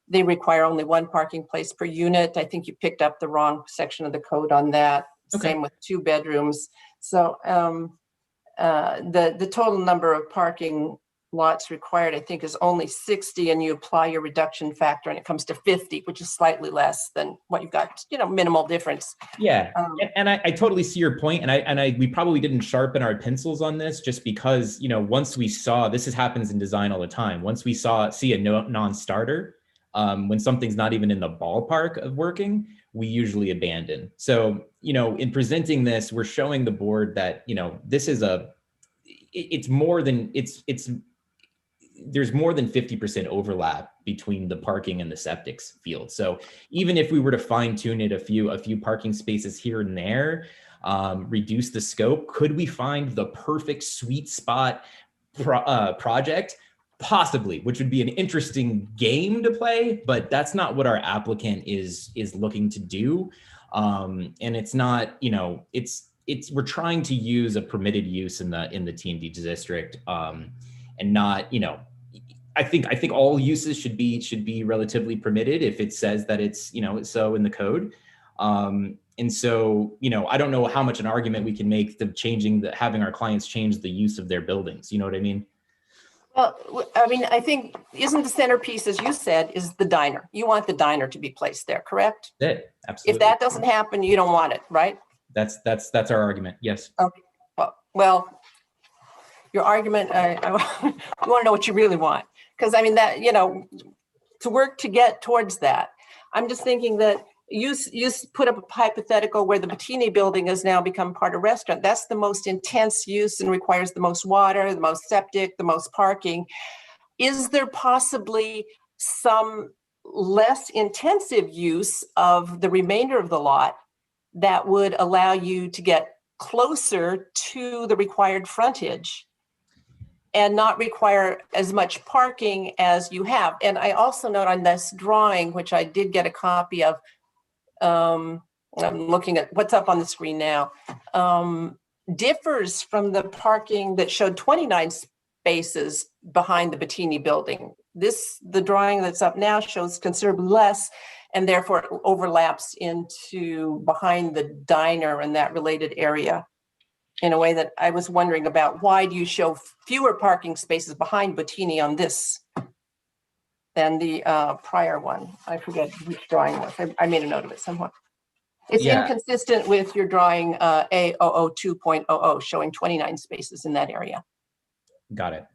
they require only 1 parking place per unit. I think you picked up the wrong section of the code on that. Okay. Same with 2 bedrooms. So the total number of parking lots required, I think, is only 60, and you apply your reduction factor and it comes to 50, which is slightly less than what you've got, minimal difference. Yeah, and I totally see your point, and we probably didn't sharpen our pencils on this just because, once we saw, this happens in design all the time. Once we see a non-starter, when something's not even in the ballpark of working, we usually abandon. So, in presenting this, we're showing the board that, this is there's more than 50% overlap between the parking and the septics field. So even if we were to fine tune it a few parking spaces here and there, reduce the scope, could we find the perfect sweet spot project? Possibly, which would be an interesting game to play, but that's not what our applicant is looking to do. And it's not, we're trying to use a permitted use in the T&D district, and not, I think all uses should be relatively permitted if it says that it's, so in the code. And so, I don't know how much an argument we can make to having our clients change the use of their buildings. You know what I mean? Well, I think, isn't the centerpiece, as you said, is the diner? You want the diner to be placed there, correct? Absolutely. If that doesn't happen, you don't want it, right? That's our argument. Yes. Okay. Well, your argument, I want to know what you really want. Because that, to work to get towards that, I'm just thinking that you put up a hypothetical where the Bettini building has now become part of restaurant. That's the most intense use and requires the most water, the most septic, the most parking. Is there possibly some less intensive use of the remainder of the lot that would allow you to get closer to the required frontage and not require as much parking as you have? And I also note on this drawing, which I did get a copy of, I'm looking at what's up on the screen now, differs from the parking that showed 29 spaces behind the Bettini building. The drawing that's up now shows considerably less, and therefore it overlaps into behind the diner and that related area in a way that I was wondering about. Why do you show fewer parking spaces behind Bettini on this than the prior one? I forget which drawing was. I made a note of it somewhat. It's inconsistent with your drawing A002.00 showing 29 spaces in that area. Got it.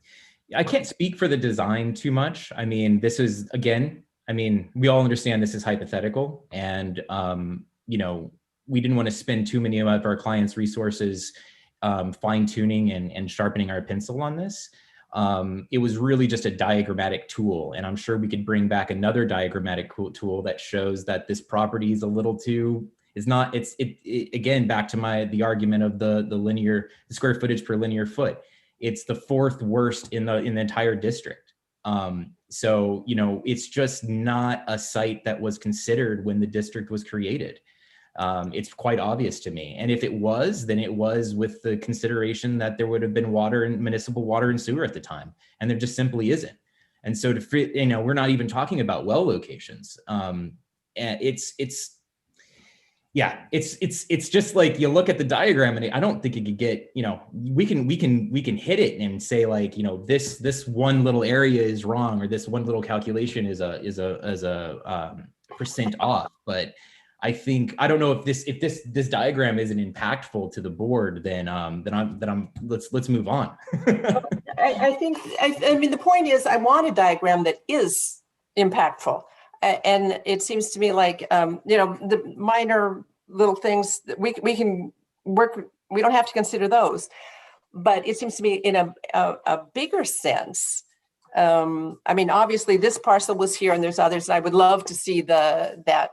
I can't speak for the design too much. This is, again, we all understand this is hypothetical, and we didn't want to spend too many of our clients' resources fine tuning and sharpening our pencil on this. It was really just a diagrammatic tool, and I'm sure we could bring back another diagrammatic tool that shows that this property is a little too, again, back to the argument of the square footage per linear foot. It's the 4th worst in the entire district. So, it's just not a site that was considered when the district was created. It's quite obvious to me. And if it was, then it was with the consideration that there would have been municipal water and sewer at the time, and there just simply isn't. And so we're not even talking about well locations. And it's just like, you look at the diagram, and I don't think it could get, we can hit it and say, like, this one little area is wrong, or this one little calculation is a percent off. But I don't know if this diagram isn't impactful to the board, then let's move on. I think the point is, I want a diagram that is impactful. And it seems to me like, the minor little things that we can work, we don't have to consider those. But it seems to me in a bigger sense, I mean, obviously this parcel was here and there's others. I would love to see that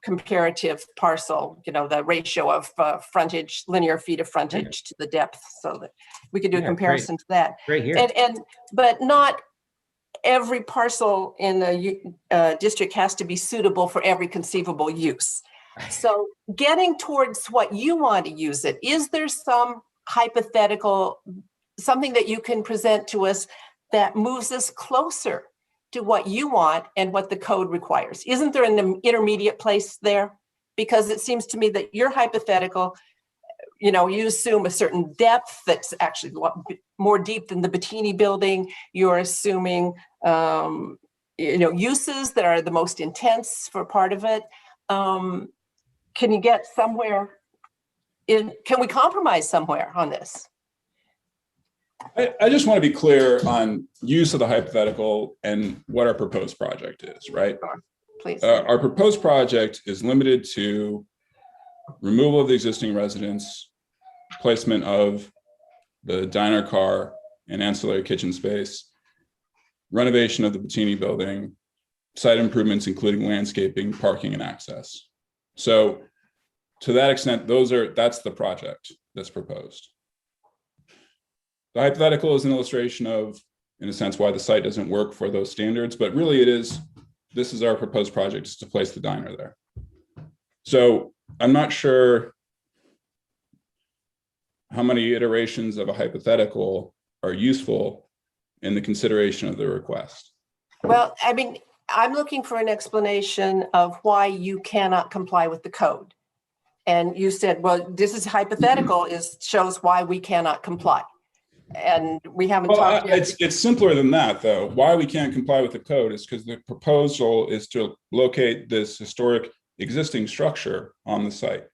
comparative parcel, the ratio of frontage, linear feet of frontage to the depth, so that we could do a Yeah, comparison to that. Right here. But not every parcel in the district has to be suitable for every conceivable use. So getting towards what you want to use it, is there some hypothetical, something that you can present to us that moves us closer to what you want and what the code requires? Isn't there an intermediate place there? Because it seems to me that your hypothetical, you assume a certain depth that's actually more deep than the Bettini building. You're assuming, uses that are the most intense for part of it. Can you get somewhere can we compromise somewhere on this? I just want to be clear on use of the hypothetical and what our proposed project is, right? Please. Our proposed project is limited to removal of the existing residence, placement of the diner car and ancillary kitchen space, renovation of the Bettini building, site improvements, including landscaping, parking, and access. So to that extent, that's the project that's proposed. The hypothetical is an illustration of, in a sense, why the site doesn't work for those standards, but really this is our proposed project, is to place the diner there. So I'm not sure how many iterations of a hypothetical are useful in the consideration of the request. Well, I mean, I'm looking for an explanation of why you cannot comply with the code. And you said, well, this is hypothetical, shows why we cannot comply. And we haven't talked yet. It's simpler than that, though. Why we can't comply with the code is because the proposal is to locate this historic existing structure on the site.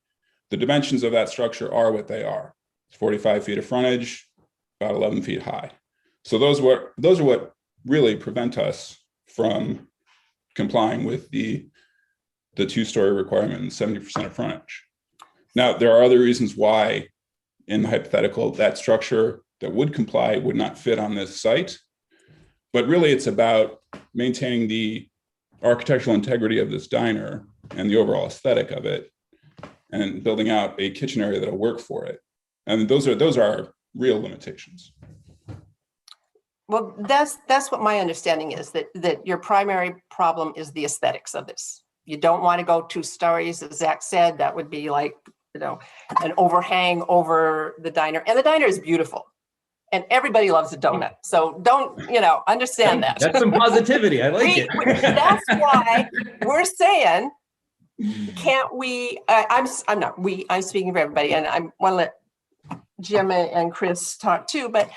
The dimensions of that structure are what they are. It's 45 feet of frontage, about 11 feet high. So those are what really prevent us from complying with the two-story requirement and 70% of frontage. Now, there are other reasons why in the hypothetical that structure that would comply would not fit on this site, but really it's about maintaining the architectural integrity of this diner and the overall aesthetic of it, and building out a kitchen area that'll work for it. And those are our real limitations. Well, that's what my understanding is, that your primary problem is the aesthetics of this. You don't want to go 2 stories, as Zach said. That would be like, an overhang over the diner. And the diner is beautiful. And everybody loves a donut. So don't, understand that. That's some positivity. I like it. That's why we're saying, can't we, I'm speaking for everybody, and I want to let Jim and Chris talk too, but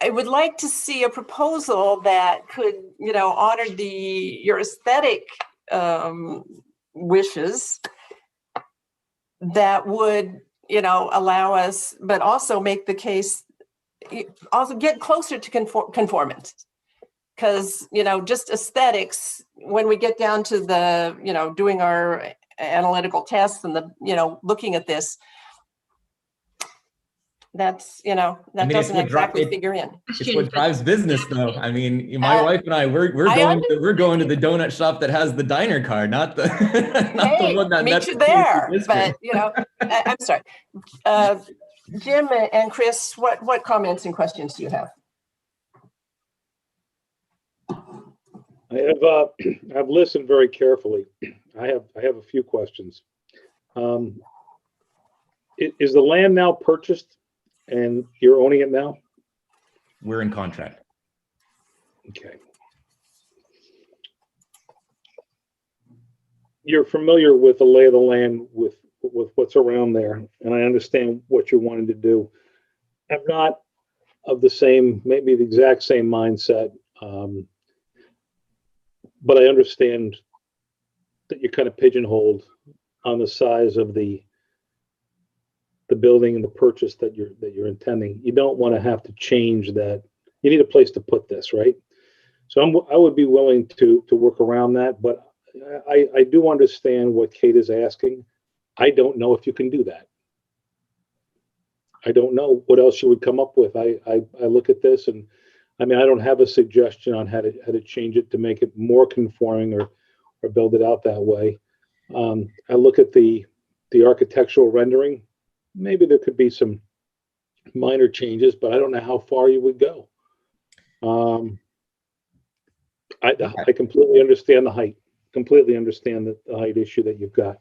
I would like to see a proposal that could, honor your aesthetic wishes, that would, allow us, but also make the case, also get closer to conformance. Because, just aesthetics, when we get down to the, doing our analytical tests and looking at this, that's, that doesn't exactly figure in. It's what drives business, though. I mean, my wife and I, we're going to the donut shop that has the diner car, not the the one that meet you there. But I'm sorry, Jim and Chris, what comments and questions do you have? I've listened very carefully. I have a few questions. Is the land now purchased and you're owning it now? We're in contract. Okay. You're familiar with the lay of the land with what's around there, and I understand what you're wanting to do. I'm not of the same, maybe the exact same mindset, but I understand that you're kind of pigeonholed on the size of the building and the purchase that you're intending. You don't want to have to change that. You need a place to put this, right? So I would be willing to work around that, but I do understand what Kate is asking. I don't know if you can do that. I don't know what else you would come up with. I look at this and, I mean, I don't have a suggestion on how to change it to make it more conforming or build it out that way. I look at the architectural rendering. Maybe there could be some minor changes, but I don't know how far you would go. I completely understand the height. Completely understand the height issue that you've got.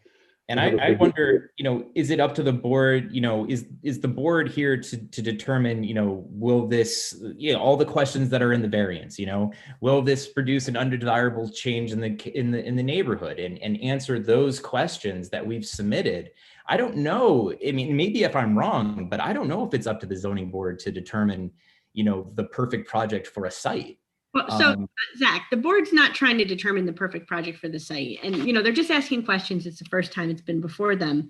And I wonder, is it up to the board? Is the board here to determine, will this, all the questions that are in the variance, will this produce an undesirable change in the neighborhood, and answer those questions that we've submitted? I don't know. I mean, maybe if I'm wrong, but I don't know if it's up to the zoning board to determine, the perfect project for a site. Well, so Zach, the board's not trying to determine the perfect project for the site, and they're just asking questions. It's the first time it's been before them.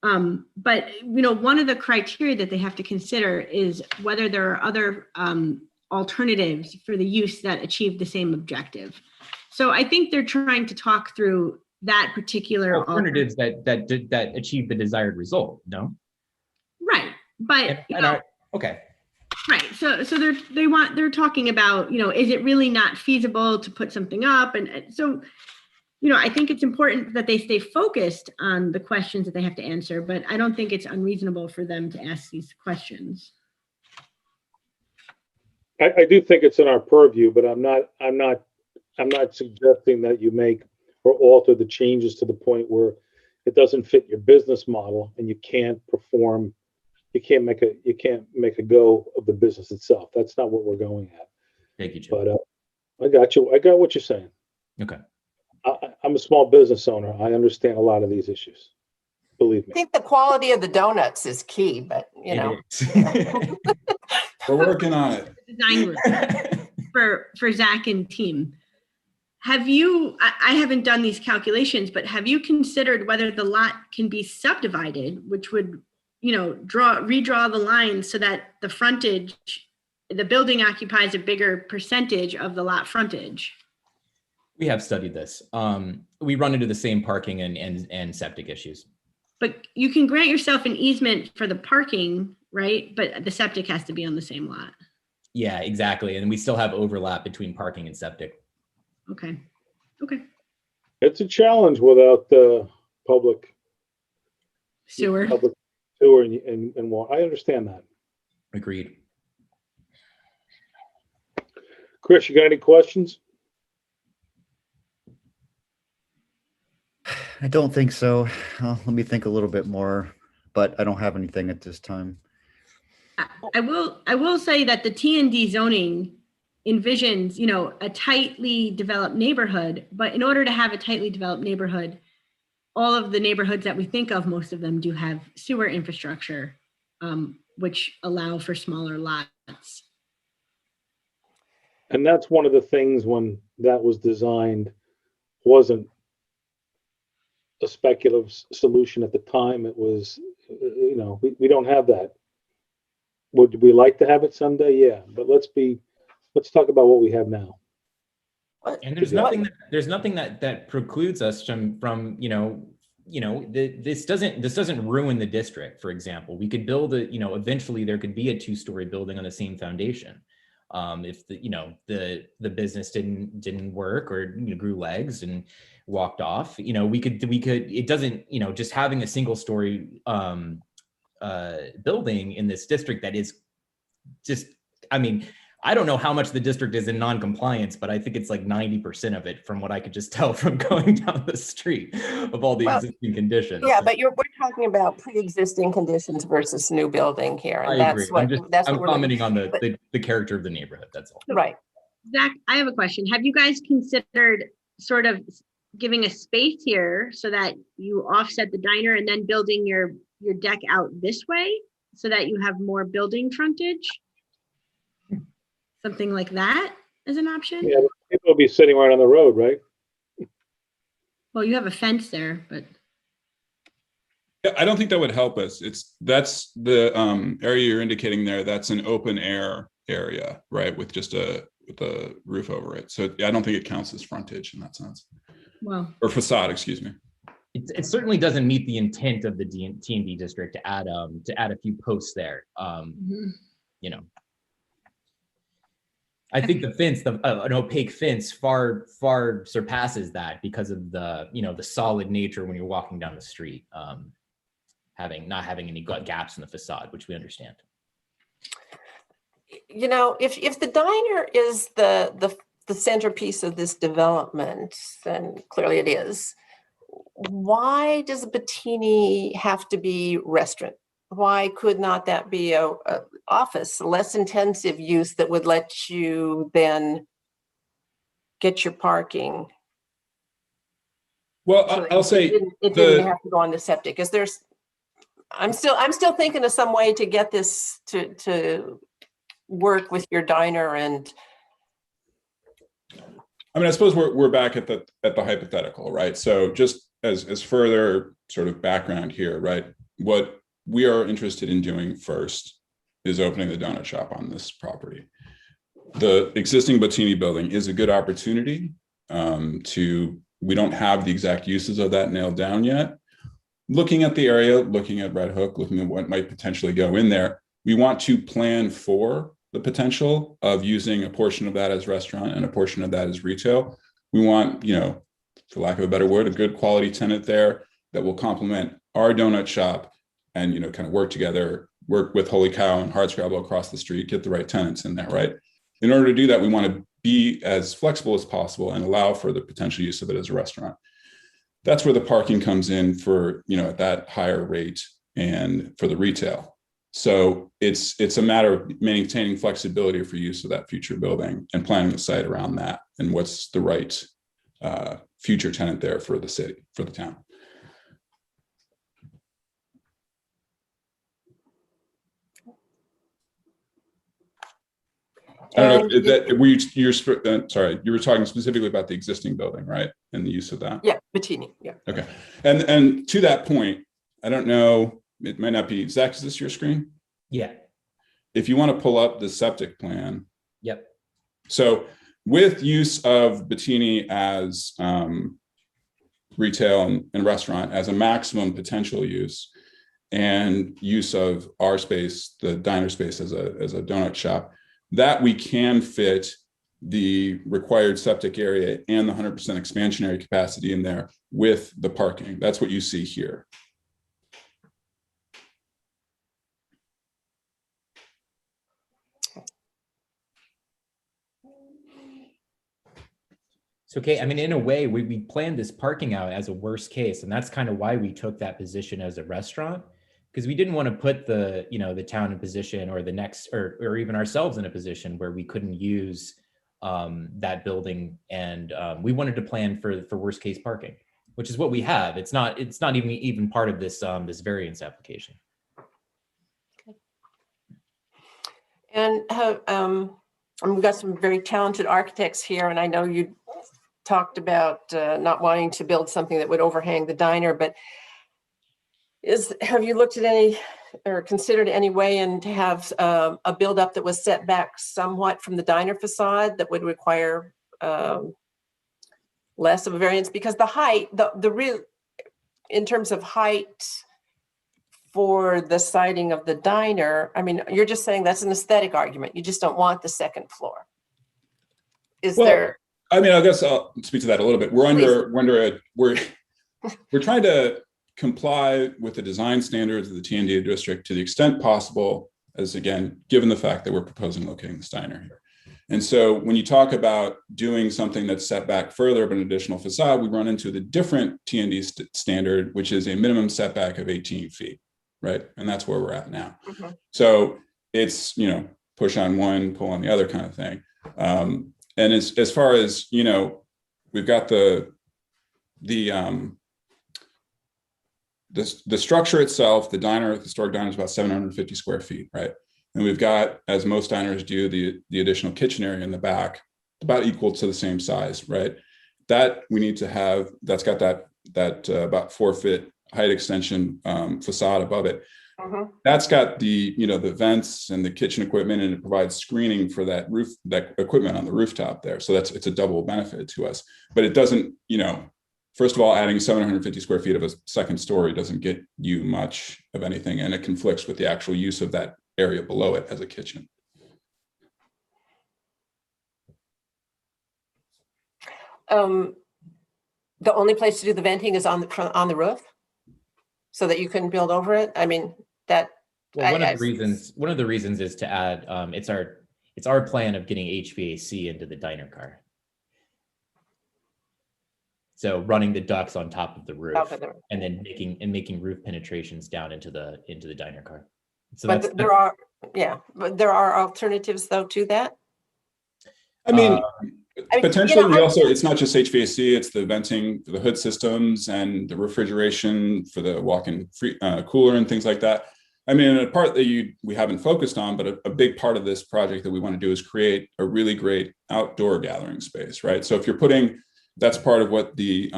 But one of the criteria that they have to consider is whether there are other alternatives for the use that achieve the same objective. So I think they're trying to talk through that particular alternatives that achieve the desired result. No, right, but okay. Right. So they're talking about, is it really not feasible to put something up? And so, I think it's important that they stay focused on the questions that they have to answer, but I don't think it's unreasonable for them to ask these questions. I do think it's in our purview, but I'm not suggesting that you make or alter the changes to the point where it doesn't fit your business model and you can't perform. You can't make a go of the business itself. That's not what we're going at. Thank you, Joe. But I got you. I got what you're saying. Okay. I'm a small business owner. I understand a lot of these issues. Believe me. I think the quality of the donuts is key, but We're working on it. Design group for Zach and team. Have you? I haven't done these calculations, but have you considered whether the lot can be subdivided, which would redraw the lines so that the building occupies a bigger percentage of the lot frontage? We have studied this. We run into the same parking and septic issues. But you can grant yourself an easement for the parking, right? But the septic has to be on the same lot. Yeah, exactly. And we still have overlap between parking and septic. Okay. It's a challenge without the public sewer. Sewer and water. I understand that. Agreed. Chris, you got any questions? I don't think so. Let me think a little bit more, but I don't have anything at this time. I will say that the T&D zoning envisions, a tightly developed neighborhood, but in order to have a tightly developed neighborhood, all of the neighborhoods that we think of, most of them do have sewer infrastructure, which allow for smaller lots. And that's one of the things when that was designed wasn't a speculative solution at the time. It was, we don't have that. Would we like to have it someday? Yeah, but let's talk about what we have now. And there's nothing that precludes us from this doesn't ruin the district. For example, we could build eventually there could be a 2-story building on the same foundation. If the business didn't work or grew legs and walked off, we could it doesn't, just having a single story building in this district that is just, I don't know how much the district is in non-compliance, but I think it's like 90% of it from what I could just tell from going down the street of all the existing conditions. Yeah, but we're talking about pre-existing conditions versus new building here. And I agree. I'm commenting on the character of the neighborhood. That's all. Right. Zach, I have a question. Have you guys considered sort of giving a space here so that you offset the diner and then building your deck out this way so that you have more building frontage? Something like that as an option? Yeah, people will be sitting right on the road, right? Well, you have a fence there, but. Yeah, I don't think that would help us. That's the area you're indicating there. That's an open air area, right? With just roof over it. So I don't think it counts as frontage in that sense, Well, or facade, excuse me. It certainly doesn't meet the intent of the T&D district to add a few posts there. You know, I think the fence, an opaque fence, far surpasses that because of the the solid nature when you're walking down the street, not having any gaps in the facade, which we understand. You know, if the diner is the centerpiece of this development, then clearly it is. Why does a Bettini have to be restaurant? Why could not that be a office, a less intensive use that would let you then get your parking? Well, So I'll say it didn't have to go on the septic. Is there's, I'm still thinking of some way to get this to work with your diner. And I mean, I suppose we're back at the hypothetical, right? So just as further sort of background here, right? What we are interested in doing first is opening the donut shop on this property. The existing Bettini building is a good opportunity we don't have the exact uses of that nailed down yet. Looking at the area, looking at Red Hook, looking at what might potentially go in there, we want to plan for the potential of using a portion of that as restaurant and a portion of that as retail. We want, for lack of a better word, a good quality tenant there that will complement our donut shop and, kind of work together, work with Holy Cow and Hardscrabble across the street, get the right tenants in there, right? In order to do that, we want to be as flexible as possible and allow for the potential use of it as a restaurant. That's where the parking comes in for, at that higher rate and for the retail. So it's a matter of maintaining flexibility for use of that future building and planning the site around that and what's the right future tenant there for the city, for the town. I don't know, sorry, you were talking specifically about the existing building, right? And the use of that? yeah, Bettini, yeah. Okay. And to that point, I don't know, it might not be, Zach, is this your screen? Yeah. If you want to pull up the septic plan. Yep. So with use of Bettini as retail and restaurant as a maximum potential use, and use of our space, the diner space as a donut shop, that we can fit the required septic area and the 100% expansionary capacity in there with the parking. That's what you see here. So, okay, I mean, in a way, we planned this parking out as a worst case, and that's kind of why we took that position as a restaurant, because we didn't want to put the town in position or the next or even ourselves in a position where we couldn't use that building, and we wanted to plan for worst case parking, which is what we have. It's not even part of this this variance application. And we've got some very talented architects here, and I know you talked about not wanting to build something that would overhang the diner, but have you looked at any or considered any way and to have a buildup that was set back somewhat from the diner facade that would require less of a variance? Because the height, the real, in terms of height for the siding of the diner, I mean, you're just saying that's an aesthetic argument. You just don't want the second floor. I mean, I guess I'll speak to that a little bit. We're trying to comply with the design standards of the T&D district to the extent possible, as again, given the fact that we're proposing locating this diner here. And so when you talk about doing something that's set back further of an additional facade, we run into the different T&D standard, which is a minimum setback of 18 feet, right? And that's where we're at now. Mm-hmm. So it's, push on one, pull on the other kind of thing. And as far as, we've got the structure itself, the historic diner is about 750 square feet, right? And we've got, as most diners do, the additional kitchen area in the back, about equal to the same size, right? That we need to have, that's got that about 4 foot height extension facade above it. Mhm. That's got the, the vents and the kitchen equipment, and it provides screening for that equipment on the rooftop there. So it's a double benefit to us, but it doesn't, first of all, adding 750 square feet of a second story doesn't get you much of anything, and it conflicts with the actual use of that area below it as a kitchen. The only place to do the venting is on the roof, so that you can build over it. I mean, that. Well, one of the reasons is to add, it's our plan of getting HVAC into the diner car. So running the ducts on top of the roof, and then making roof penetrations down into the diner car. So but there are alternatives though to that. I mean, potentially, we also, it's not just HVAC, it's the venting for the hood systems and the refrigeration for the walk-in cooler and things like that. I mean, a part that we haven't focused on, but a big part of this project that we want to do is create a really great outdoor gathering space, right? So if you're that's part of what the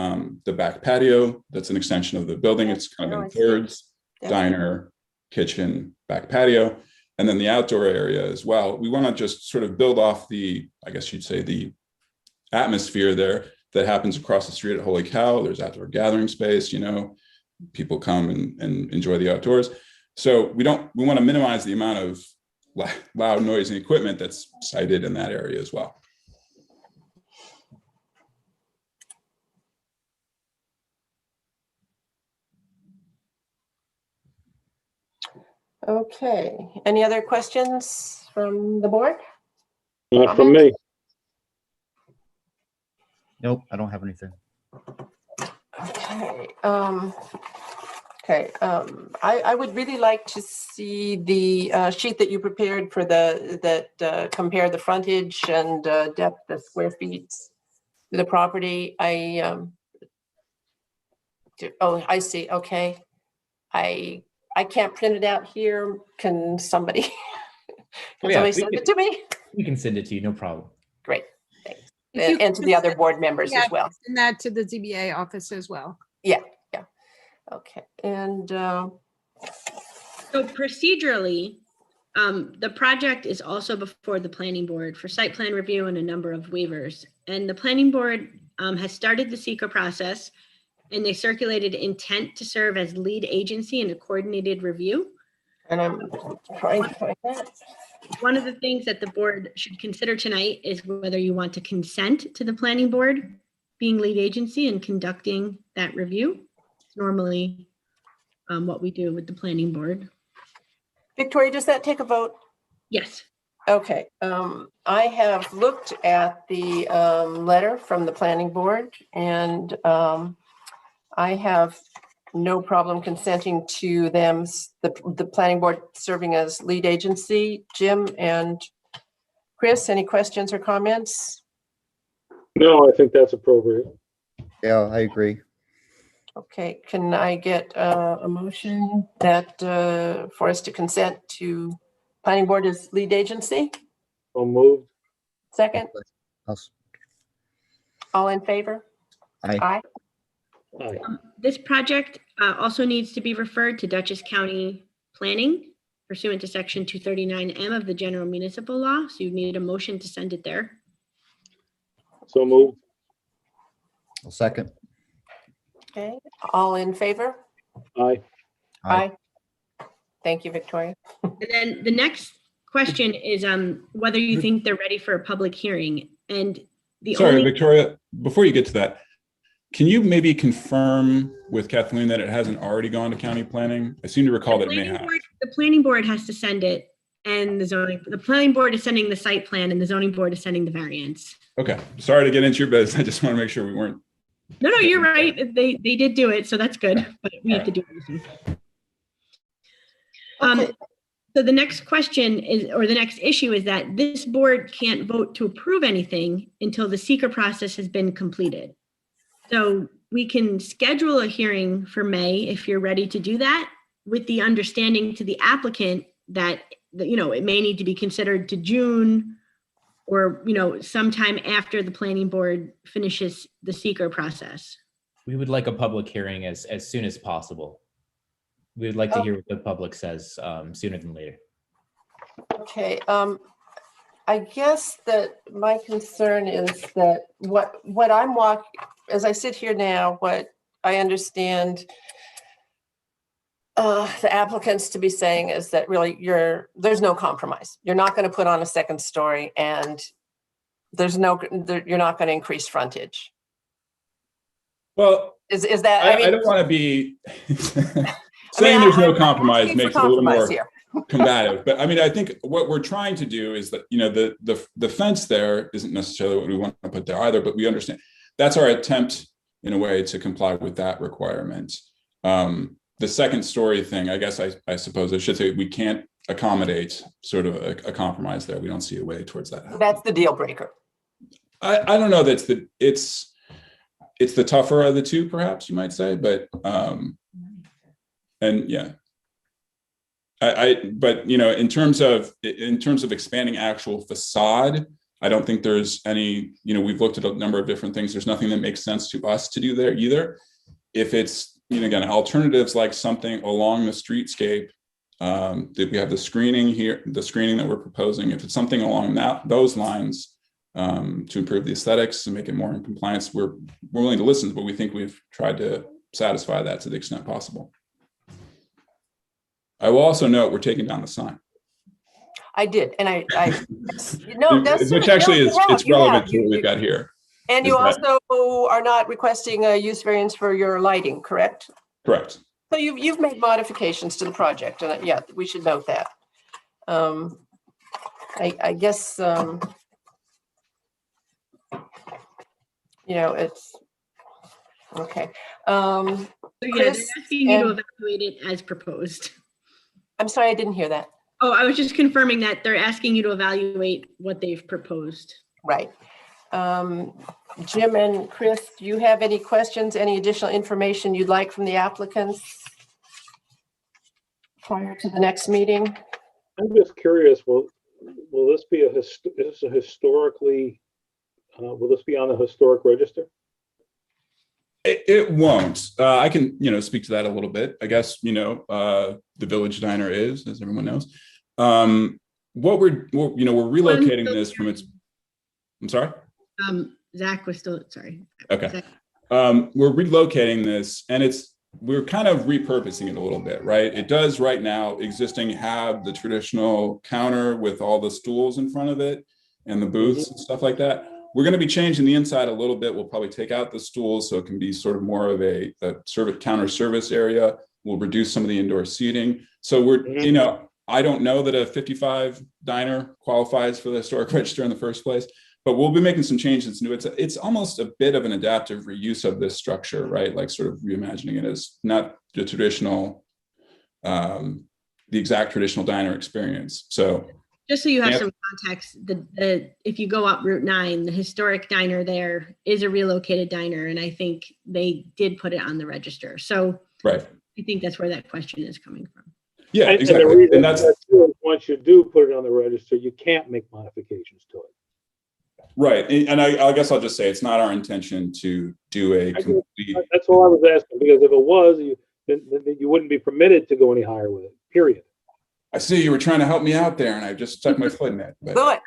back patio, that's an extension of the building. It's kind of in thirds, diner, kitchen, back patio. And then the outdoor area as well. We want to just sort of build off I guess you'd say, the atmosphere there that happens across the street at Holy Cow. There's outdoor gathering space, people come and enjoy the outdoors. So we want to minimize the amount of loud noise and equipment that's sited in that area as well. Okay, any other questions from the board? Not from me. Nope, I don't have anything. Okay. I would really like to see the sheet that you prepared for that compare the frontage and depth of square feet to the property. I see. Okay. I can't print it out here. Can somebody, somebody send it to me? We can send it to you, no problem. Great, thanks. And to the other board members as well. And that to the ZBA office as well. Yeah. Okay, and so procedurally, the project is also before the planning board for site plan review and a number of waivers. And the planning board has started the seeker process, and they circulated intent to serve as lead agency in a coordinated review. And I'm trying to find that. One of the things that the board should consider tonight is whether you want to consent to the planning board being lead agency and conducting that review. It's normally what we do with the planning board. Victoria, does that take a vote? Yes. Okay, I have looked at the letter from the planning board, and I have no problem consenting to them, the planning board serving as lead agency. Jim and Chris, any questions or comments? No, I think that's appropriate. Yeah, I agree. Okay, can I get a motion that for us to consent to planning board as lead agency? So moved. Second, all in favor? Aye. Aye. Aye. This project also needs to be referred to Dutchess County Planning pursuant to section 239M of the general municipal law. So you need a motion to send it there. So moved. I'll second. Okay, all in favor? Aye. Aye. Thank you, Victoria. And then the next question is whether you think they're ready for a public hearing. And Sorry, Victoria, before you get to that, can you maybe confirm with Kathleen that it hasn't already gone to county planning? I seem to recall that it may have. The planning board has to send it, and the planning board is sending the site plan, and the zoning board is sending the variance. Okay, sorry to get into your business. I just want to make sure we weren't. No, you're right. They did do it, so that's good. But we have to do everything. So the next question is, or the next issue is that this board can't vote to approve anything until the seeker process has been completed. So we can schedule a hearing for May if you're ready to do that, with the understanding to the applicant that it may need to be considered to June, or sometime after the planning board finishes the seeker process. We would like a public hearing as soon as possible. We'd like to hear what the public says sooner than later. Okay, I guess that my concern is that what I'm as I sit here now, what I understand the applicants to be saying is that really there's no compromise. You're not going to put on a second story, and you're not going to increase frontage. Well, Is that, I don't want to be saying there's no compromise makes it a little more combative. But I mean, I think what we're trying to do is that, the fence there isn't necessarily what we want to put there either, but we understand that's our attempt in a way to comply with that requirement. The second story thing, I guess I suppose I should say, we can't accommodate sort of a compromise there. We don't see a way towards that happening. That's the deal breaker. I don't know. It's the tougher of the two, perhaps you might say, but and yeah, but in terms of expanding actual facade, I don't think there's any. We've looked at a number of different things. There's nothing that makes sense to us to do there either. If it's again alternatives like something along the streetscape, that we have the screening here, the screening that we're proposing. If it's something along those lines. To improve the aesthetics and make it more in compliance, we're willing to listen, but we think we've tried to satisfy that to the extent possible. I will also note we're taking down the sign. I did, and which actually it's relevant to what we've got here. And you also are not requesting a use variance for your lighting, correct? Correct. So you've made modifications to the project, and yeah, we should note that. I guess. It's okay. So yeah, they're asking you to evaluate it as proposed. I'm sorry, I didn't hear that. Oh, I was just confirming that they're asking you to evaluate what they've proposed. Right. Jim and Chris, do you have any questions, any additional information you'd like from the applicants prior to the next meeting? I'm just curious, will this be historically, will this be on the historic register? It won't. I can, speak to that a little bit. I guess, the Village Diner is, as everyone knows. We're relocating this from its. I'm sorry. Zach was still sorry. Okay. Zach. We're relocating this, and we're kind of repurposing it a little bit, right? It does right now existing have the traditional counter with all the stools in front of it and the booths and stuff like that. We're going to be changing the inside a little bit. We'll probably take out the stools so it can be sort of more of a counter service area. We'll reduce some of the indoor seating. So we're, I don't know that a 55 diner qualifies for the historic register in the first place, but we'll be making some changes. It's almost a bit of an adaptive reuse of this structure, right? Like sort of reimagining it as not the traditional, the exact traditional diner experience. So just so you have some context, if you go up Route 9, the historic diner there is a relocated diner, and I think they did put it on the register. So right. I think that's where that question is coming from. Yeah, and exactly. And the reason that's once you do put it on the register, you can't make modifications to it. Right, and I guess I'll just say it's not our intention to do a complete. That's all I was asking, because if it was, then you wouldn't be permitted to go any higher with it. Period. I see you were trying to help me out there, and I just stuck my foot in it. But.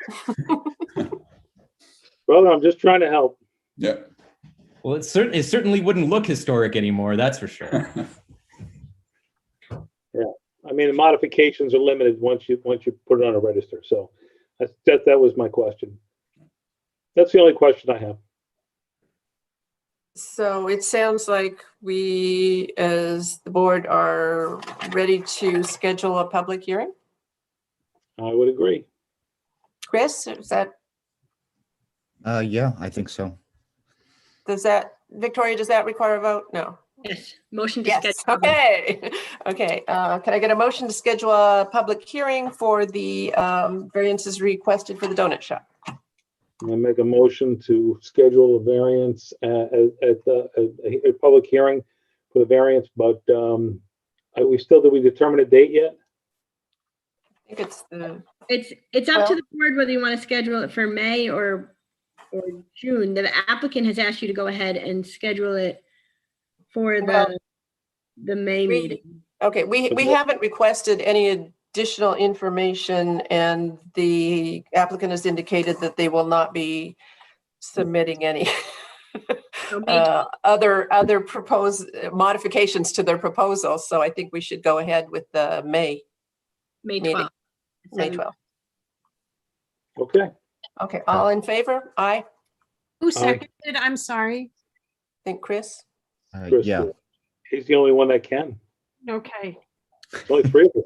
Brother, I'm just trying to help. Yeah. Well, it certainly wouldn't look historic anymore. That's for sure. Yeah, I mean, the modifications are limited once you put it on a register. So that was my question. That's the only question I have. So it sounds like we, as the board, are ready to schedule a public hearing. I would agree. Chris, is that? Yeah, I think so. Victoria, does that require a vote? No. Yes. Motion to schedule. Okay. Okay. Can I get a motion to schedule a public hearing for the variances requested for the donut shop? I make a motion to schedule a variance at a public hearing for the variance, but did we determine a date yet? I think it's up to the board whether you want to schedule it for May or June. The applicant has asked you to go ahead and schedule it for the May meeting. Okay, we haven't requested any additional information, and the applicant has indicated that they will not be submitting any other proposed modifications to their proposal. So I think we should go ahead with the May meeting. 12th. May 12th. Okay. Okay, all in favor? Aye. Who seconded? I'm sorry. I think Chris. Chris, Yeah. He's the only one that can. Okay. There's only three of us.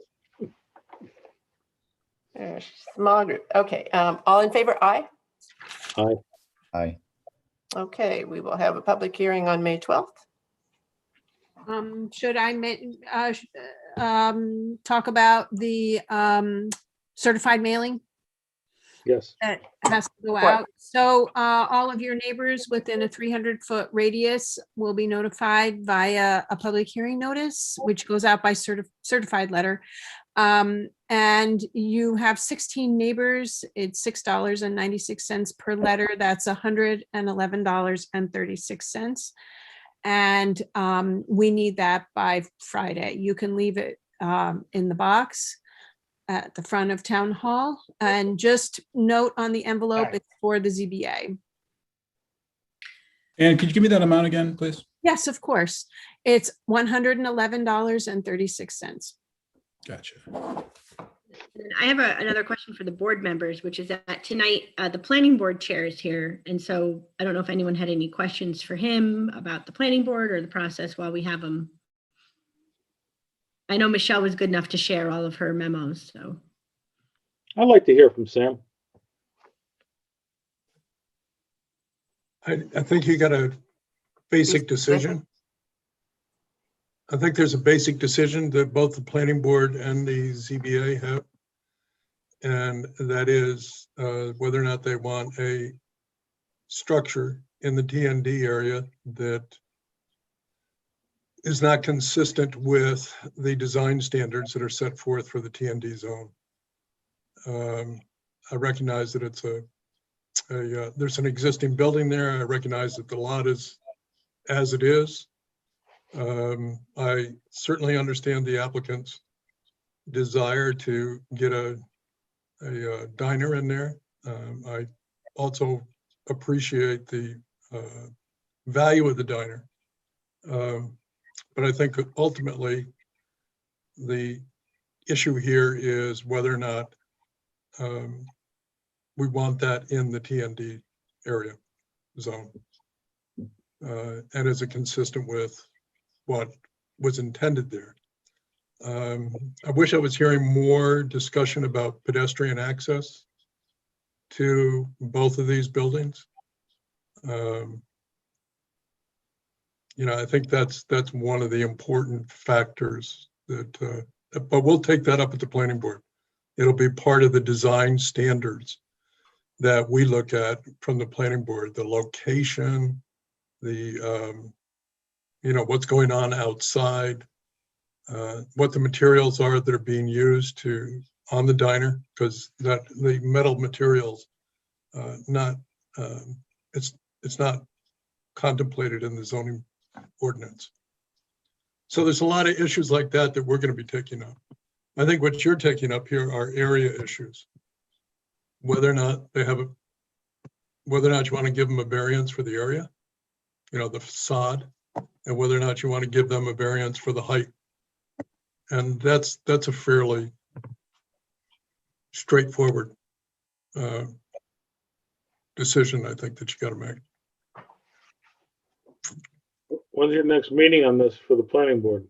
Small group. Okay, all in favor? Aye. Aye. Aye. Okay, we will have a public hearing on May 12th. Should I talk about the certified mailing Yes. that has to go Right. out? So all of your neighbors within a 300-foot radius will be notified via a public hearing notice, which goes out by certified letter. And you have 16 neighbors. It's $6.96 per letter. That's $111.36. And we need that by Friday. You can leave it in the box at the front of Town Hall, and just note on the envelope it's for the ZBA. And could you give me that amount again, please? Yes, of course. It's $111.36. Gotcha. And I have another question for the board members, which is that tonight, the planning board chair is here. And so I don't know if anyone had any questions for him about the planning board or the process while we have him. I know Michelle was good enough to share all of her memos, so. I'd like to hear from Sam. I think you got a basic decision. I think there's a basic decision that both the planning board and the ZBA have. And that is whether or not they want a structure in the TND area that is not consistent with the design standards that are set forth for the TND zone. I recognize that it's there's an existing building there. I recognize that the lot is as it is. I certainly understand the applicant's desire to get a diner in there. I also appreciate the value of the diner. But I think ultimately the issue here is whether or not we want that in the TND area zone. And is it consistent with what was intended there? I wish I was hearing more discussion about pedestrian access to both of these buildings. You know, I think that's one of the important factors that, but we'll take that up at the planning board. It'll be part of the design standards that we look at from the planning board, the location, the, you know, what's going on outside, what the materials are that are being used on the diner, because that the metal materials, it's not contemplated in the zoning ordinance. So there's a lot of issues like that that we're going to be taking up. I think what you're taking up here are area issues. Whether or not they have whether or not you want to give them a variance for the area, you know, the facade, and whether or not you want to give them a variance for the height. And that's a fairly straightforward decision, I think, that you got to make. When's your next meeting on this for the planning board?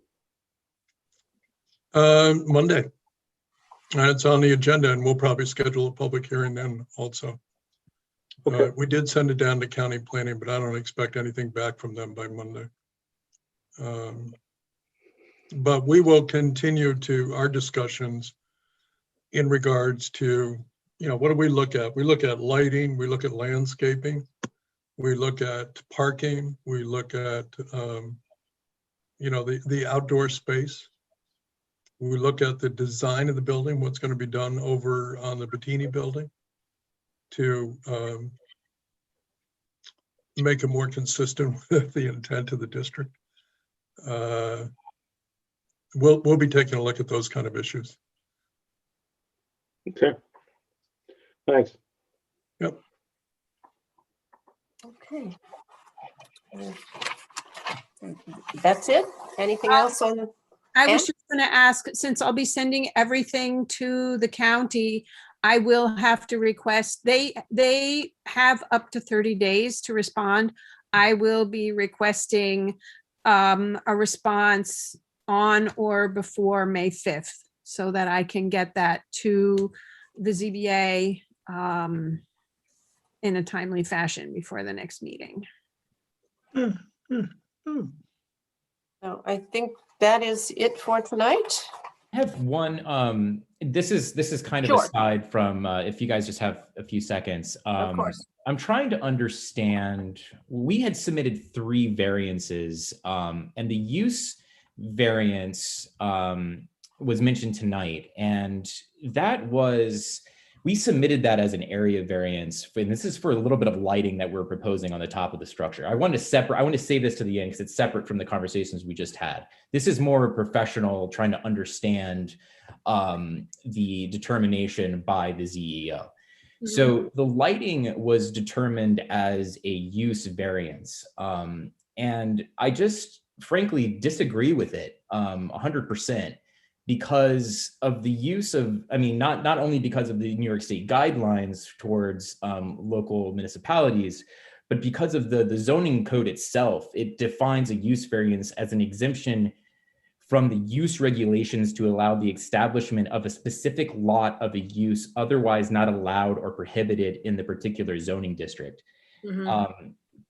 Monday. It's on the agenda, and we'll probably schedule a public hearing then also. Okay. We did send it down to county planning, but I don't expect anything back from them by Monday. But we will continue to our discussions in regards to, you know, what do we look at? We look at lighting, we look at landscaping, we look at parking, we look at, you know, the outdoor space. We look at the design of the building, what's going to be done over on the Bettini building to make it more consistent with the intent of the district. we'll be taking a look at those kind of issues. Okay. Thanks. Yep. Okay. That's it? Anything else on the? I was And- just going to ask, since I'll be sending everything to the county, I will have to request, they have up to 30 days to respond. I will be requesting a response on or before May 5th so that I can get that to the ZBA in a timely fashion before the next meeting. So I think that is it for tonight. I have one, this is kind of Sure. aside from, if you guys just have a few seconds. Of course. I'm trying to understand, we had submitted 3 variances, and the use variance was mentioned tonight. And that was, we submitted that as an area variance, and this is for a little bit of lighting that we're proposing on the top of the structure. I want to save this to the end because it's separate from the conversations we just had. This is more professional, trying to understand the determination by the ZEO. So the lighting was determined as a use variance. And I just frankly disagree with it 100%. Because of the use of, I mean, not only because of the New York State guidelines towards local municipalities, but because of the zoning code itself. It defines a use variance as an exemption from the use regulations to allow the establishment of a specific lot of a use otherwise not allowed or prohibited in the particular zoning district.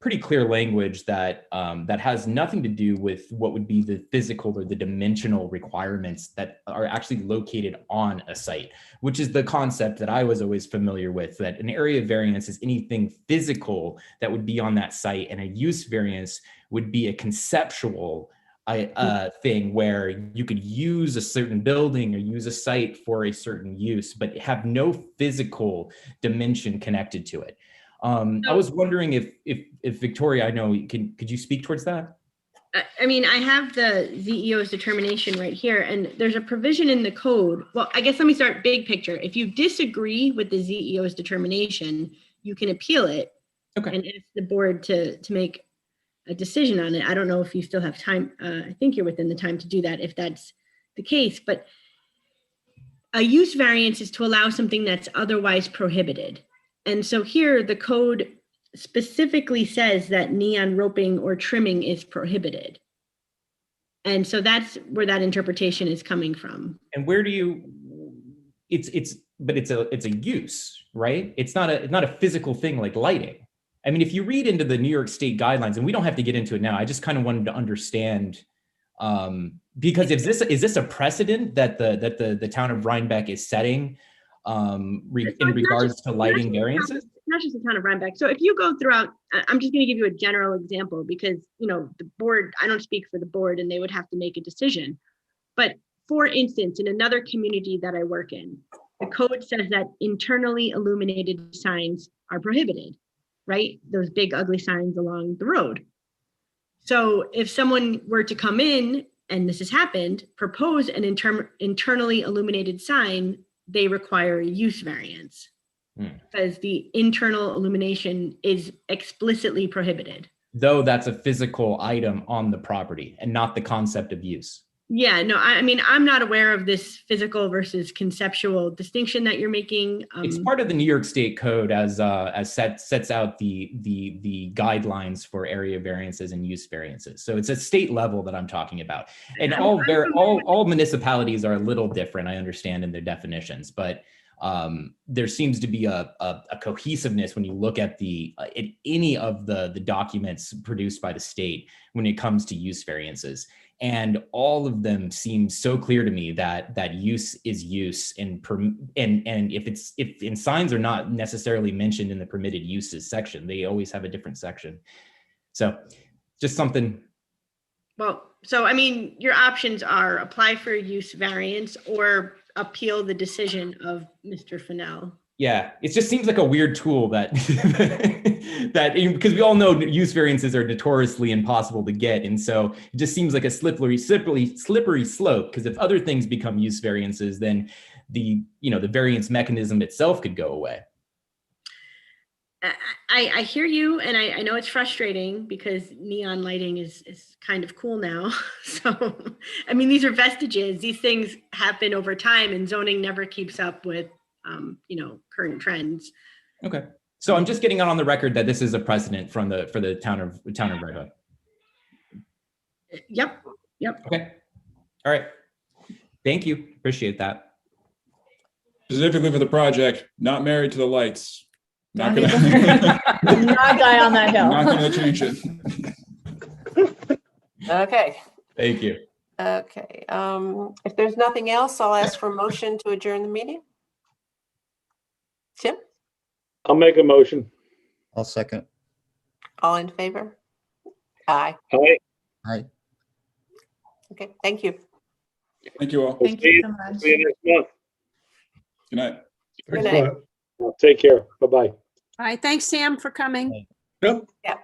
Pretty clear language that that has nothing to do with what would be the physical or the dimensional requirements that are actually located on a site, which is the concept that I was always familiar with, that an area variance is anything physical that would be on that site, and a use variance would be a conceptual thing where you could use a certain building or use a site for a certain use, but have no physical dimension connected to it. I was wondering if Victoria, I know, could you speak towards that? I mean, I have the ZEO's determination right here, and there's a provision in the code. Well, I guess let me start big picture. If you disagree with the ZEO's determination, you can appeal it and ask the board to make a decision on it. I don't know if you still have time. I think you're within the time to do that if that's the case, but a use variance is to allow something that's otherwise prohibited. And so here the code specifically says that neon roping or trimming is prohibited. And so that's where that interpretation is coming from. And where do you, but it's a use, right? It's not a physical thing like lighting. I mean, if you read into the New York State guidelines, and we don't have to get into it now, I just kind of wanted to understand, because is this a precedent that the town of Rhinebeck is setting in regards to lighting variances? Not just the town of Rhinebeck. So if you go throughout, I'm just going to give you a general example because, you know, the board, I don't speak for the board and they would have to make a decision. But for instance, in another community that I work in, the code says that internally illuminated signs are prohibited, right? Those big ugly signs along the road. So if someone were to come in, and this has happened, propose an internally illuminated sign, they require a use variance because the internal illumination is explicitly prohibited. Though that's a physical item on the property and not the concept of use. Yeah, no, I mean, I'm not aware of this physical versus conceptual distinction that you're making. It's part of the New York State Code as sets out the guidelines for area variances and use variances. So it's a state level that I'm talking about, and all municipalities are a little different, I understand, in their definitions, but there seems to be a cohesiveness when you look at any of the documents produced by the state when it comes to use variances. And all of them seem so clear to me that use is use, and if signs are not necessarily mentioned in the permitted uses section, they always have a different section. So just something. Well, so I mean, your options are apply for a use variance or appeal the decision of Mr. Fennell. Yeah, it just seems like a weird tool that that, because we all know use variances are notoriously impossible to get. And so it just seems like a slippery slope, because if other things become use variances, then the variance mechanism itself could go away. I hear you, and I know it's frustrating because neon lighting is kind of cool now. So, I mean, these are vestiges. These things happen over time, and zoning never keeps up with, current trends. Okay. So I'm just getting it on the record that this is a precedent for the town of Red Hook. Yep. Okay. All right. Thank you. Appreciate that. Specifically for the project, not married to the lights. Not Don't gonna, Not die on that hill. not gonna change it. Okay, Thank you. okay. If there's nothing else, I'll ask for a motion to adjourn the meeting. Tim, I'll make a motion. I'll second. all in favor? Aye. All right. Hi. Okay, thank you. Thank you all. Thank you so much. See you next month. Good night. Thanks Good a night. lot. Take care. Bye-bye. All right, thanks, Sam, for coming. Yep. Yeah.